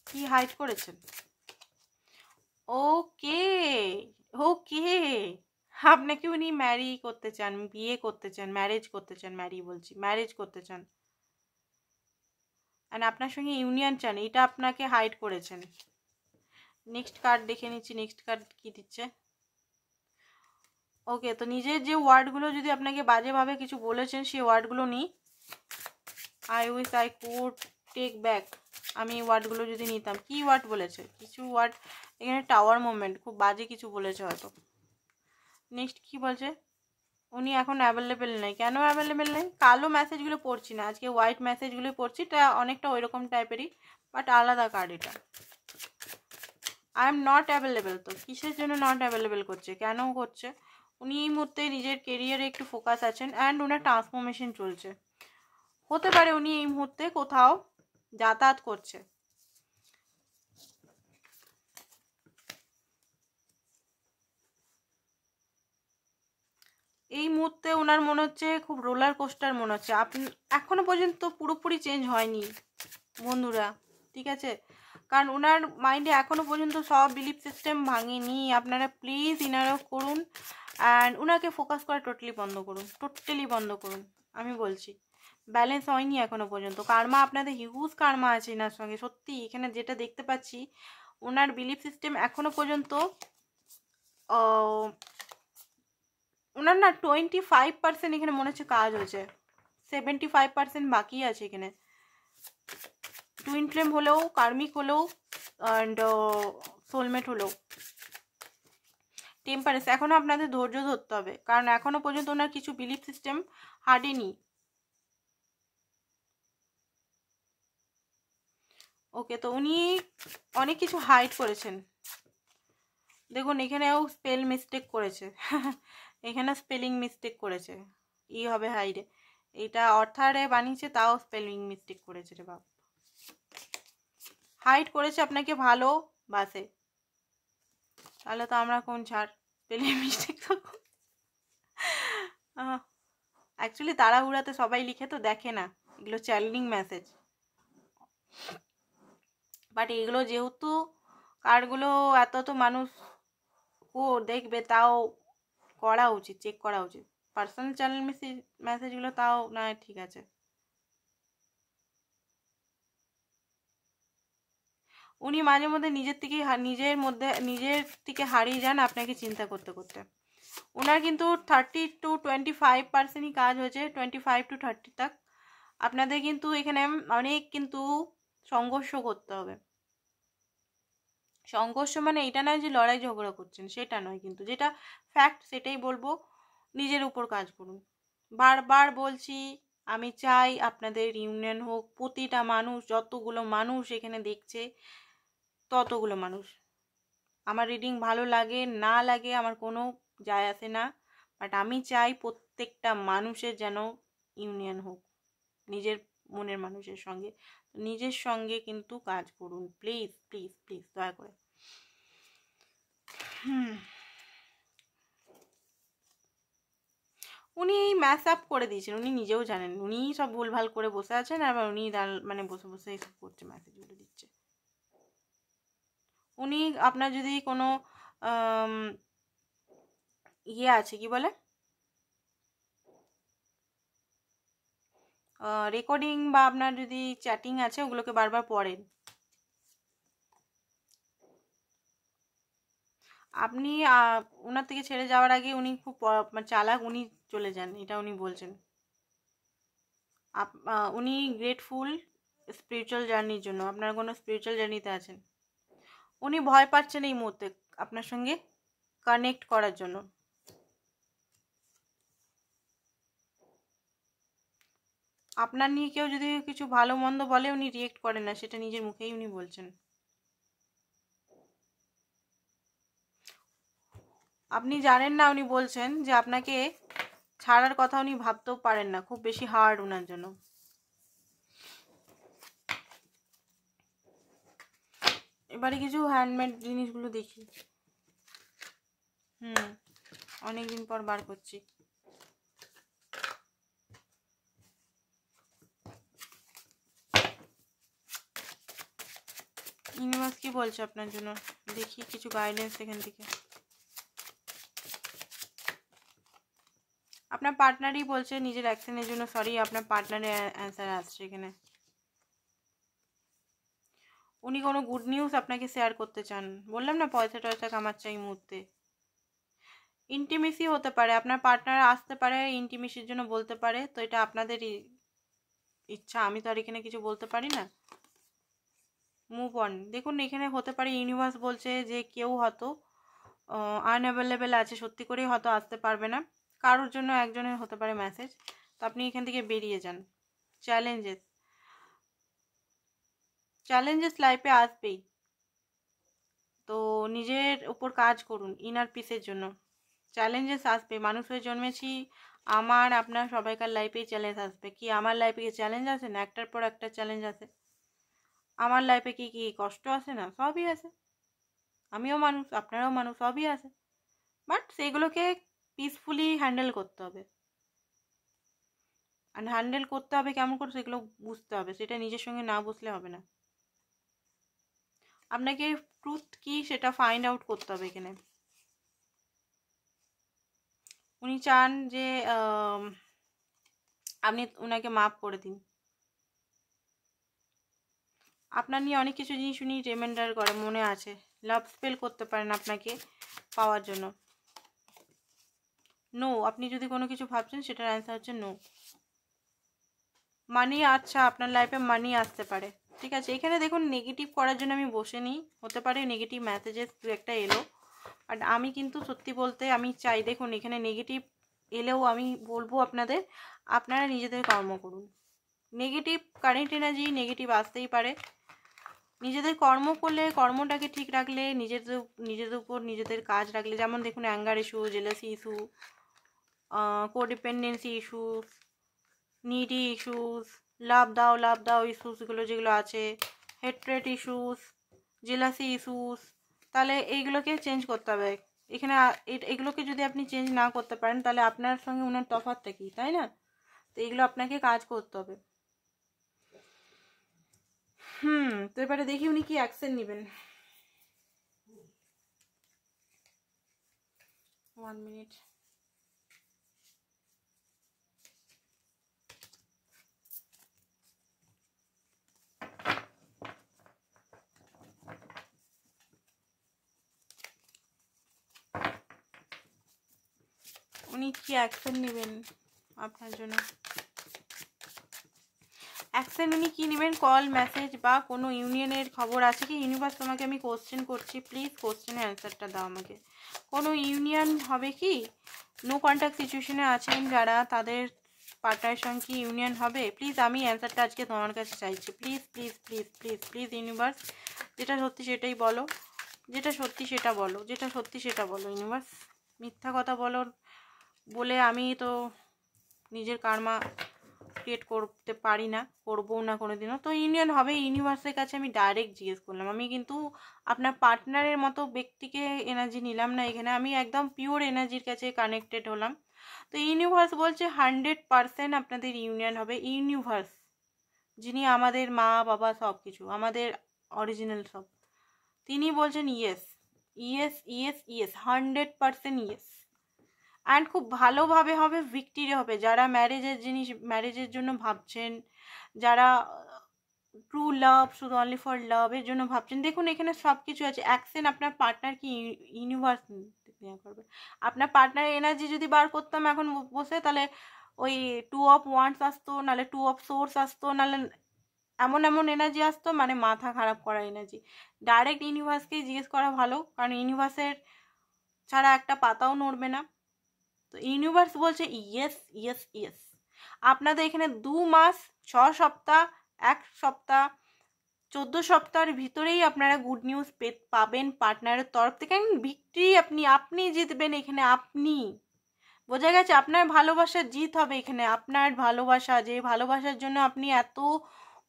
কি হাইড করেছেন? ওকে ওকে, আপনাকে উনি ম্যারি করতে চান, বিয়ে করতে চান, ম্যারেজ করতে চান, ম্যারেজ করতে চান, আর আপনার সঙ্গে ইউনিয়ন চান, এটা আপনাকে হাইড করেছেন। নেক্সট কার্ড দেখে নিচ্ছি, নেক্সট কার্ড কি দিচ্ছে। ওকে, তো নিজের যে ওয়ার্ডগুলো যদি আপনাকে বাজেভাবে কিছু বলেছেন সেই ওয়ার্ডগুলো নিই। I wish I could take back, আমি ওয়ার্ডগুলো যদি নিতাম। কি ওয়ার্ড বলেছে? কিছু ওয়ার্ড এখানে টাওয়ার মুভমেন্ট, খুব বাজে কিছু বলেছে হয়তো। নেক্সট কি বলছে? উনি এখন অ্যাভেলেবেল নেই। কেন অ্যাভেলেবেল নেই? কালো মেসেজগুলো পড়ছি না আজকে, হোয়াইট মেসেজগুলো পড়ছি, এটা অনেকটা ওই রকম টাইপেরই, বাট আলাদা কার্ড এটা। আই এম নট অ্যাভেলেবেল, তো কিসের জন্য নট অ্যাভেলেবেল করছে, কেন করছে? উনি এই মুহূর্তে নিজের কেরিয়ারে একটু ফোকাস আছেন, অ্যান্ড ওনার ট্রান্সফরমেশন চলছে। হতে পারে উনি এই মুহূর্তে কোথাও যাতায়াত করছে। এই মুহূর্তে ওনার মনে হচ্ছে খুব রোলার কোস্টার মনে হচ্ছে। আপনি এখনো পর্যন্ত পুরোপুরি চেঞ্জ হয়নি বন্ধুরা, ঠিক আছে? কারণ ওনার মাইন্ডে এখনো পর্যন্ত সব বিলিফ সিস্টেম ভাঙেনি। আপনারা প্লিজ ইনারও করুন, অ্যান্ড ওনাকে ফোকাস করা টোটালি বন্ধ করুন। আমি বলছি ব্যালেন্স হয়নি এখনো পর্যন্ত। কার্মা, আপনাদের হিউজ কার্মা আছে এনার সঙ্গে, সত্যি এখানে যেটা দেখতে পাচ্ছি ওনার বিলিফ সিস্টেম এখনো পর্যন্ত ওনার না 25% এখানে মনে হচ্ছে কাজ হয়েছে, 75% বাকি আছে এখানে। টুইন ফ্লেম হলেও, কার্মিক হলেও, অ্যান্ড সোলমেট হলেও। টেম্পারেন্স, এখনও আপনাদের ধৈর্য ধরতে হবে, কারণ এখনও পর্যন্ত ওনার কিছু বিলিফ সিস্টেম হার্ডেনি। ওকে, তো উনি অনেক কিছু হাইড করেছেন। দেখুন এখানেও স্পেল মিস্টেক করেছে এখানে স্পেলিং মিস্টেক করেছে, ই হবে হাইডে, এটা অর্থারে বানিয়েছে তাও স্পেলিং মিস্টেক করেছে রে বাপ। হাইড করেছে আপনাকে ভালো বাসে, তাহলে তো আমরা কোন ছাড়, স্পেলিং মিস্টেক তো অ্যাকচুয়ালি তাড়াহুড়াতে সবাই লিখে তো দেখে না, এগুলো চ্যালেঞ্জিং মেসেজ। বাট এগুলো যেহেতু কার্ডগুলো এত তো মানুষ ও দেখবে, তাও করা উচিত, চেক করা উচিত। পার্সোনাল চ্যানেল মেসেজগুলো তাও না, ঠিক আছে। উনি মাঝে মধ্যে নিজের থেকে হারিয়ে যান আপনাকে চিন্তা করতে করতে। ওনার কিন্তু 30 to 25%ই কাজ হয়েছে, 25 to 30 তক। আপনাদের কিন্তু এখানে অনেক কিন্তু সংঘর্ষ করতে হবে, সংঘর্ষ মানে এটা নয় যে লড়াই ঝগড়া করছেন, সেটা নয়, কিন্তু যেটা ফ্যাক্ট সেটাই বলবো। নিজের উপর কাজ করুন। বারবার বলছি, আমি চাই আপনাদের ইউনিয়ন হোক। প্রতিটা মানুষ, যতগুলো মানুষ এখানে দেখছে ততগুলো মানুষ, আমার রিডিং ভালো লাগে না লাগে আমার কোনো যায় আসে না, বাট আমি চাই প্রত্যেকটা মানুষের যেন ইউনিয়ন হোক নিজের মনের মানুষের সঙ্গে। নিজের সঙ্গে কিন্তু কাজ করুন, প্লিজ প্লিজ প্লিজ, দয়া করে। উনি ম্যাচ আপ করে দিয়েছেন, উনি নিজেও জানেন, উনি সব ভুলভাল করে বসে আছেন, আর উনি মানে বসে বসে এইসব করছে, মেসেজগুলো দিচ্ছে। উনি আপনার যদি কোনো ইয়ে আছে, কি বলে, রেকর্ডিং বা আপনার যদি চ্যাটিং আছে, ওগুলোকে বারবার পড়েন। আপনি ওনার থেকে ছেড়ে যাওয়ার আগে উনি খুব চালাক, উনি চলে যান, এটা উনি বলছেন। উনি গ্রেটফুল স্পিরিচুয়াল জার্নির জন্য, আপনার কোনো স্পিরিচুয়াল জার্নিতে আছেন। উনি ভয় পাচ্ছেন এই মুহূর্তে আপনার সঙ্গে কানেক্ট করার জন্য। আপনার নিয়ে কেউ যদি কিছু ভালো মন্দ বলে উনি রিয়েক্ট করেন না, সেটা নিজের মুখেই উনি বলছেন। আপনি জানেন না, উনি বলছেন যে আপনাকে ছাড়ার কথা উনি ভাবতেও পারেন না, খুব বেশি হার্ড ওনার জন্য। এবারে কিছু হ্যান্ডমেড জিনিসগুলো দেখি। অনেকদিন পর বার করছি। ইউনিভার্স কি বলছে আপনার জন্য, দেখি কিছু গাইডেন্স এখান থেকে। আপনার পার্টনারই বলছে নিজের অ্যাকশনের জন্য সরি, আপনার পার্টনারের অ্যান্সার আসছে এখানে। উনি কোনো গুড নিউজ আপনাকে শেয়ার করতে চান, বললাম না পয়সা টয়সা কামাচ্ছে এই মুহূর্তে। ইন্টিমেসি হতে পারে, আপনার পার্টনার আসতে পারে ইন্টিমেসির জন্য বলতে পারে, তো এটা আপনাদেরই ইচ্ছা, আমি তো আর এখানে কিছু বলতে পারি না। Move on. দেখুন এখানে হতে পারে ইউনিভার্স বলছে যে কেউ হয়তো আনঅ্যাভেলেবেল আছে, সত্যি করেই হয়তো আসতে পারবে না, কারোর জন্য একজনের হতে পারে মেসেজ, তো আপনি এখান থেকে বেরিয়ে যান। চ্যালেঞ্জেস লাইফে আসবেই, তো নিজের উপর কাজ করুন ইনার পিসের জন্য। চ্যালেঞ্জেস আসবে, মানুষ হয়ে জন্মেছি, আমার আপনার সবাইকার লাইফেই চ্যালেঞ্জ আসবে। কি আমার লাইফে কি চ্যালেঞ্জ আসে না? একটার পর একটা চ্যালেঞ্জ আসে। আমার লাইফে কি কি কষ্ট আসে না? সবই আসে। আমিও মানুষ, আপনারাও মানুষ, সবই আসে, বাট সেগুলোকে পিসফুলি হ্যান্ডেল করতে হবে। আর হ্যান্ডেল করতে হবে কেমন করে সেগুলো বুঝতে হবে, সেটা নিজের সঙ্গে না বুঝলে হবে না। আপনাকে ট্রুথ কি সেটা ফাইন্ড আউট করতে হবে এখানে। উনি চান যে আপনি ওনাকে মাফ করে দিন। আপনার নিয়ে অনেক কিছু জিনিস উনি রিমাইন্ডার করে, মনে আছে, লাভ স্পেল করতে পারেন আপনাকে পাওয়ার জন্য। নো, আপনি যদি কোনো কিছু ভাবছেন সেটার অ্যান্সার হচ্ছে নো। মানি, আচ্ছা আপনার লাইফে মানি আসতে পারে, ঠিক আছে। এখানে দেখুন নেগেটিভ করার জন্য আমি বসে নিই, হতে পারে নেগেটিভ মেসেজেস দু একটা এলো, বাট আমি কিন্তু সত্যি বলতে আমি চাই, দেখুন এখানে নেগেটিভ এলেও আমি বলবো আপনাদের, আপনারা নিজেদের কর্ম করুন। নেগেটিভ কারেন্ট এনার্জি নেগেটিভ আসতেই পারে, নিজেদের কর্ম করলে, কর্মটাকে ঠিক রাখলে, নিজেদের উপর নিজেদের কাজ রাখলে, যেমন দেখুন anger issue, jealousy issue, codependency issues, needy issues, love দাও ইস্যুসগুলো যেগুলো আছে, হেট্রেট ইস্যুস, জেলাসি ইস্যুস, তাহলে এইগুলোকে চেঞ্জ করতে হবে এখানে। এগুলোকে যদি আপনি চেঞ্জ না করতে পারেন তাহলে আপনার সঙ্গে ওনার তফাৎটা কি, তাই না? তো এইগুলো আপনাকে কাজ করতে হবে। তো এবারে দেখি উনি কি অ্যাকশন নেবেন। 1 মিনিট। উনি কি অ্যাকশন নেবেন আপনার জন্য? অ্যাকশন উনি কী নেবেন? কল, মেসেজ বা কোনো ইউনিয়নের খবর আছে কি? ইউনিভার্স তোমাকে আমি কোশ্চেন করছি, প্লিজ কোশ্চেনের অ্যান্সারটা দাও আমাকে। কোনো ইউনিয়ন হবে কি? নো কন্ট্যাক্ট সিচুয়েশনে আছেন যারা, তাদের পার্টনারের সঙ্গে কি ইউনিয়ন হবে? প্লিজ আমি অ্যান্সারটা আজকে তোমার কাছে চাইছি, please please please please please universe, যেটা সত্যি সেটাই বলো, যেটা সত্যি সেটা বলো, যেটা সত্যি সেটা বলো ইউনিভার্স। মিথ্যা কথা বলে আমি তো নিজের কার্মা ক্রিয়েট করতে পারি না, করবো না কোনোদিনও। তো ইউনিয়ন হবে, ইউনিভার্সের কাছে আমি ডাইরেক্ট জিজ্ঞেস করলাম। আমি কিন্তু আপনার পার্টনারের মতো ব্যক্তিকে এনার্জি নিলাম না এখানে, আমি একদম পিওর এনার্জির কাছে কানেক্টেড হলাম। তো ইউনিভার্স বলছে 100% আপনাদের ইউনিয়ন হবে। ইউনিভার্স যিনি আমাদের মা বাবা সব কিছু, আমাদের অরিজিনাল সব, তিনি বলছেন yes yes yes yes, 100% yes. And খুব ভালোভাবে হবে, ভিক্টরি হবে। যারা ম্যারেজের জন্য ভাবছেন, যারা ট্রু লাভ, শুধু অনলি ফর লাভের জন্য ভাবছেন, দেখুন এখানে সব কিছু আছে। অ্যাকশন আপনার পার্টনার কি ইউনিভার্স করবে। আপনার পার্টনারের এনার্জি যদি বার করতাম এখন বসে, তাহলে ওই 2 অফ ওয়ান্ডস আসতো, নাহলে 2 অফ সোর্স আসতো, নাহলে এমন এমন এনার্জি আসতো, মানে মাথা খারাপ করা এনার্জি। ডাইরেক্ট ইউনিভার্সকেই জিজ্ঞেস করা ভালো, কারণ ইউনিভার্সের ছাড়া একটা পাতাও নড়বে না। তো ইউনিভার্স বলছে ইয়েস ইয়েস ইয়েস। আপনাদের এখানে 2 মাস, 6 সপ্তাহ, 1 সপ্তাহ, 14 সপ্তাহের ভিতরেই আপনারা গুড নিউজ পাবেন পার্টনারের তরফ থেকে। ভিক্টরি আপনি জিতবেন এখানে, আপনি, বোঝা গেছে? আপনার ভালোবাসার জিত হবে এখানে। আপনার ভালোবাসা, যে ভালোবাসার জন্য আপনি এত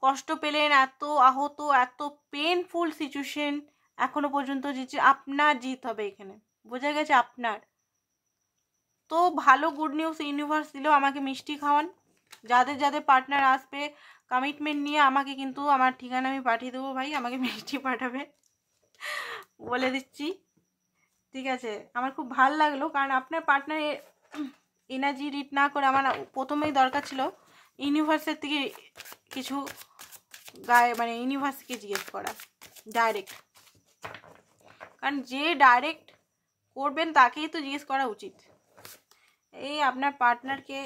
কষ্ট পেলেন, এত আহত, এত পেনফুল সিচুয়েশন এখনো পর্যন্ত জিতছে, আপনার জিত হবে এখানে, বোঝা গেছে? আপনার। তো ভালো গুড নিউজ ইউনিভার্স দিল, আমাকে মিষ্টি খাওয়ান। যাদের যাদের পার্টনার আসবে কমিটমেন্ট নিয়ে, আমাকে কিন্তু আমার ঠিকানা আমি পাঠিয়ে দেবো ভাই, আমাকে মিষ্টি পাঠাবে, বলে দিচ্ছি, ঠিক আছে? আমার খুব ভালো লাগলো, কারণ আপনার পার্টনার এনার্জি রিড না করে আমার প্রথমেই দরকার ছিল ইউনিভার্সের থেকে কিছু মানে ইউনিভার্সকে জিজ্ঞেস করা ডাইরেক্ট, কারণ যে ডাইরেক্ট করবেন তাকেই তো জিজ্ঞেস করা উচিত। এই আপনার পার্টনারকে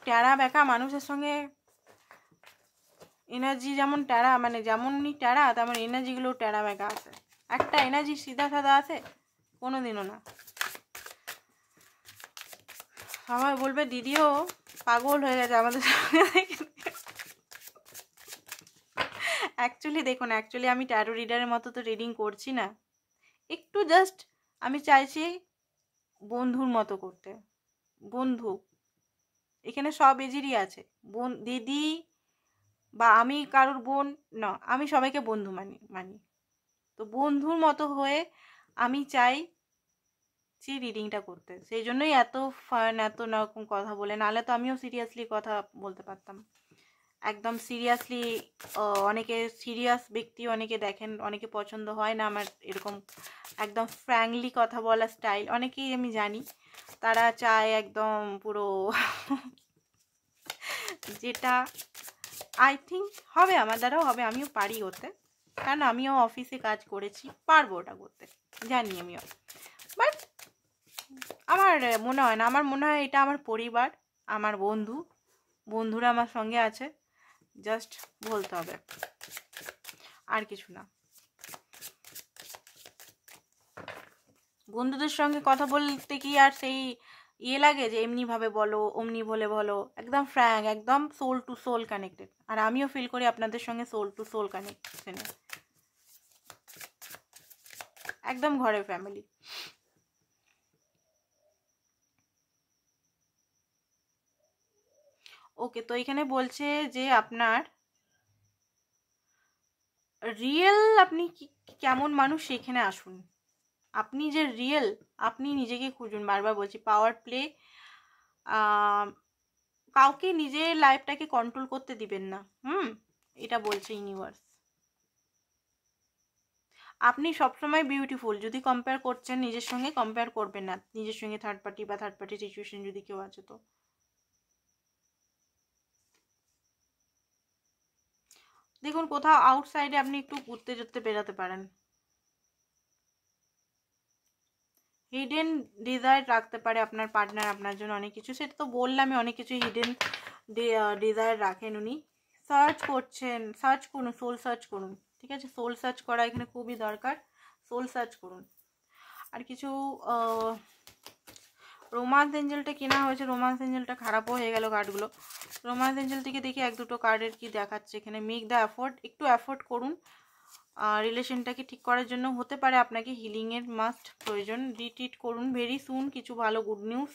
ট্যাড়া বেঁকা মানুষের সঙ্গে এনার্জি যেমন ট্যাড়া, মানে যেমনই ট্যাড়া তেমন এনার্জিগুলোও ট্যাড়া বেঁকা আছে। একটা এনার্জি সিধা সাদা আছে কোনোদিনও না। সবাই বলবে দিদিও পাগল হয়ে গেছে আমাদের সঙ্গে। অ্যাকচুয়ালি আমি ট্যারো রিডারের মতো তো রিডিং করছি না, একটু জাস্ট আমি চাইছি বন্ধুর মতো করতে। বন্ধু এখানে সব এজেরই আছে, বোন, দিদি বা আমি কারোর বোন না, আমি সবাইকে বন্ধু মানি। তো বন্ধুর মতো হয়ে আমি চাই যে রিডিংটা করতে, সেই জন্যই এত ফান, এত রকম কথা বলে, নাহলে তো আমিও সিরিয়াসলি কথা বলতে পারতাম একদম সিরিয়াসলি। অনেকে সিরিয়াস ব্যক্তি অনেকে দেখেন, অনেকে পছন্দ হয় না আমার এরকম একদম ফ্র্যাঙ্কলি কথা বলা স্টাইল, অনেকেই আমি জানি, তারা চায় একদম পুরো যেটা আই থিঙ্ক হবে, আমার দ্বারাও হবে, আমিও পারি করতে, কারণ আমিও অফিসে কাজ করেছি, পারবো ওটা করতে, জানি আমিও। বাট আমার মনে হয় না, আমার মনে হয় এটা আমার পরিবার, আমার বন্ধুরা আমার সঙ্গে আছে, জাস্ট বলতে হবে, আর কিছু না। বন্ধুদের সঙ্গে কথা বলতে কি আর সেই লাগে যে এমনিভাবে বলো, অমনি বলো, একদম ফ্র্যাঙ্ক, একদম সোল টু সোল কানেক্টেড। আর আমিও ফিল করি আপনাদের সঙ্গে সোল টু সোল কানেকশনে, একদম ঘরের ফ্যামিলি। ওকে, তো এখানে বলছে যে আপনার রিয়েল, আপনি কেমন মানুষ সেখানে আসুন, আপনি যে রিয়েল, আপনি নিজেকে খুঁজুন। বারবার বলছি, পাওয়ার প্লে, কাউকে নিজের লাইফটাকে কন্ট্রোল করতে দিবেন না। এটা বলছে ইউনিভার্স। আপনি সবসময় বিউটিফুল, যদি কম্পেয়ার করছেন নিজের সঙ্গে, কম্পেয়ার করবেন না নিজের সঙ্গে থার্ড পার্টি সিচুয়েশন যদি কেউ আছে। তো দেখুন কোথাও আউটসাইডে আপনি একটু ঘুরতে যেতে বেরোতে পারেন, হিডেন ডিজায়ার রাখতে পারে আপনার পার্টনার আপনার জন্য অনেক কিছু, সেটা তো বললামই, অনেক কিছু হিডেন ডিজায়ার রাখেন উনি, সার্চ করছেন, সার্চ করুন, সোল সার্চ করুন, ঠিক আছে? সোল সার্চ করা এখানে খুবই দরকার, সোল সার্চ করুন। আর কিছু রোমান্স এঞ্জেলটা কেনা হয়েছে, রোমান্স এঞ্জেলটা খারাপও হয়ে গেল কার্ডগুলো। রোমান্স এঞ্জেল থেকে দেখি এক দুটো কার্ডের কি দেখাচ্ছে এখানে। মেক দ্য এফোর্ট, একটু এফোর্ট করুন রিলেশনটাকে ঠিক করার জন্য। হতে পারে আপনাকে হিলিংয়ের মাস্ট প্রয়োজন, রিট্রিট করুন, ভেরি সুন কিছু ভালো গুড নিউজ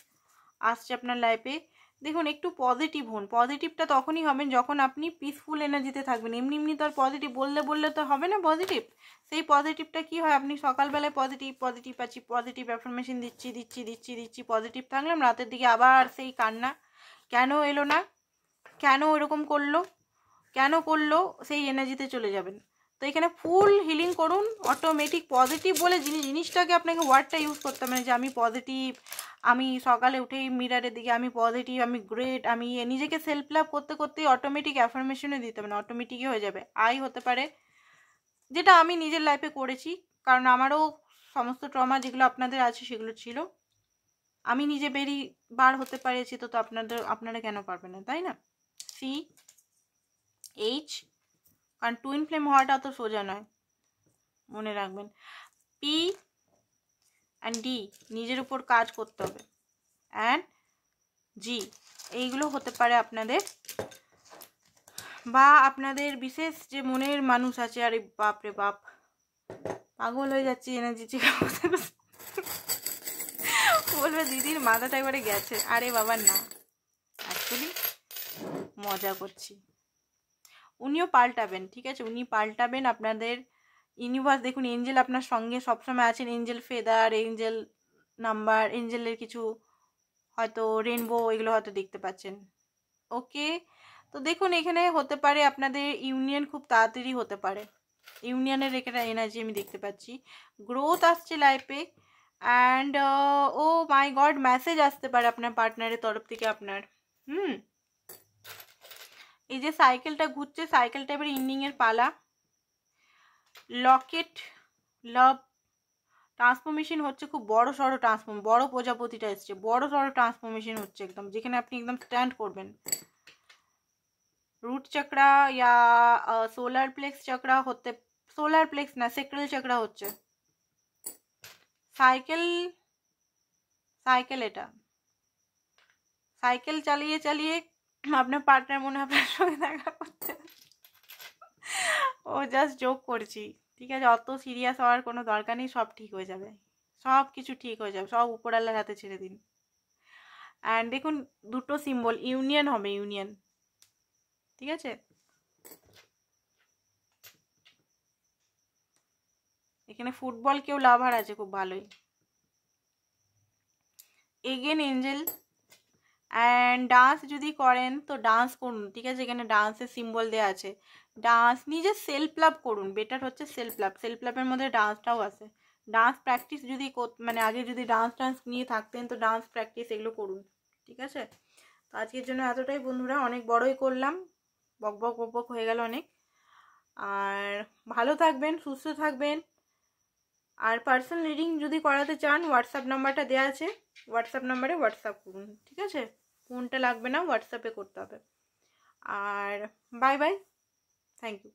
আসছে আপনার লাইফে। দেখুন একটু পজিটিভ হন, পজিটিভটা তখনই হবেন যখন আপনি পিসফুল এনার্জিতে থাকবেন। এমনি এমনি তো আর পজিটিভ বললে তো হবে না পজিটিভ। সেই পজিটিভটা কি হয়, আপনি সকালবেলায় পজিটিভ আছি, পজিটিভ অ্যাফার্মেশন দিচ্ছি পজিটিভ থাকলাম, রাতের দিকে আবার সেই কান্না, কেন এলো না, কেন এরকম করলো, কেন করলো, সেই এনার্জিতে চলে যাবেন। তো এখানে ফুল হিলিং করুন, অটোমেটিক পজিটিভ বলে জিনিসটাকে আপনাকে ওয়ার্ডটা ইউজ করতে হবে না যে আমি পজিটিভ, আমি সকালে উঠেই মিরারের দিকে আমি পজিটিভ, আমি গ্রেট, আমি নিজেকে সেলফ লাভ করতে করতেই অটোমেটিক অ্যাফার্মেশনে দিতে হবে না, অটোমেটিকই হয়ে যাবে। হতে পারে, যেটা আমি নিজের লাইফে করেছি, কারণ আমারও সমস্ত ট্রমা যেগুলো আপনাদের আছে সেগুলো ছিল, আমি নিজে বার হতে পেরেছি, তো আপনারা কেন পারবেন না, তাই না? CH, কারণ টুইন ফ্লেম হওয়াটা অত সোজা নয়, মনে রাখবেন। P and D, নিজের উপর কাজ করতে হবে। and G, এইগুলো হতে পারে আপনাদের, বা আপনাদের বিশেষ যে মনের মানুষ আছে। আরে বাপ রে বাপ, পাগল হয়ে যাচ্ছি এনার্জি চেক বলবে দিদির মাথাটা একবারে গেছে। আরে বাবা না, অ্যাকচুয়ালি মজা করছি। উনিও পাল্টাবেন, ঠিক আছে? উনি পাল্টাবেন আপনাদের ইউনিভার্স। দেখুন এঞ্জেল আপনার সঙ্গে সবসময় আছেন, এঞ্জেল ফেদার, এঞ্জেল নাম্বার, এঞ্জেলের কিছু হয়তো রেনবো, এগুলো হয়তো দেখতে পাচ্ছেন। ওকে, তো দেখুন এখানে হতে পারে আপনাদের ইউনিয়ন খুব তাড়াতাড়ি হতে পারে, ইউনিয়নের এখানে এনার্জি আমি দেখতে পাচ্ছি। গ্রোথ আসছে লাইফে, and oh my God, message আসতে পারে আপনার পার্টনারের তরফ থেকে আপনার। এই যে সাইকেলটা ঘুরছে, সাইকেলটা এবার ইন্ডিংয়ের পালা। লকেট, লাভ, ট্রান্সফরমেশন হচ্ছে, খুব বড় সড়ো বড় প্রজাপতিটা এসছে, বড় সড়ো ট্রান্সফরমেশন হচ্ছে একদম, যেখানে আপনি একদম স্ট্যান্ড করবেন। रूट चक्रा या सोलार प्लेक्स चक्रा होते, सोलार प्लेक्स ना सेक्रेल चक्रा होच्छे। साइकेल साइकेल एटा साइकेल चालिए चालिए আপনার পার্টনার মনে আপনার সঙ্গে দেখা করতে, ও জাস্ট জোক করছি, ঠিক আছে? অত সিরিয়াস হওয়ার কোনো দরকার নেই, সব ঠিক হয়ে যাবে, সব কিছু ঠিক হয়ে যাবে, সব উপরওয়ালার হাতে ছেড়ে দিন। অ্যান্ড দেখুন দুটো সিম্বল, ইউনিয়ন হবে, ইউনিয়ন, ঠিক আছে? এখানে ফুটবল কেউ লাভার আছে, খুব ভালোই। এগেন এঞ্জেল, অ্যান্ড ডান্স যদি করেন তো ডান্স করুন, ঠিক আছে? এখানে ডান্সের সিম্বল দেওয়া আছে, ডান্স, নিজে সেলফ লাভ করুন, বেটার হচ্ছে সেলফ লাভ। সেলফ লাভের মধ্যে ডান্সটাও আছে। ডান্স প্র্যাকটিস যদি মানে আগে যদি ডান্স নিয়ে থাকতেন তো ডান্স প্র্যাকটিস এগুলো করুন, ঠিক আছে? তো আজকের জন্য এতটাই বন্ধুরা, অনেক বড়ই করলাম, বক বক হয়ে গেল অনেক। আর ভালো থাকবেন, সুস্থ থাকবেন। আর পার্সোনাল রিডিং যদি করাতে চান হোয়াটসঅ্যাপ নাম্বারটা দেওয়া আছে, হোয়াটসঅ্যাপ নাম্বারে হোয়াটসঅ্যাপ করুন, ঠিক আছে? ফোনটা লাগবে না, হোয়াটসঅ্যাপে করতে হবে। আর বাই বাই, থ্যাংক ইউ।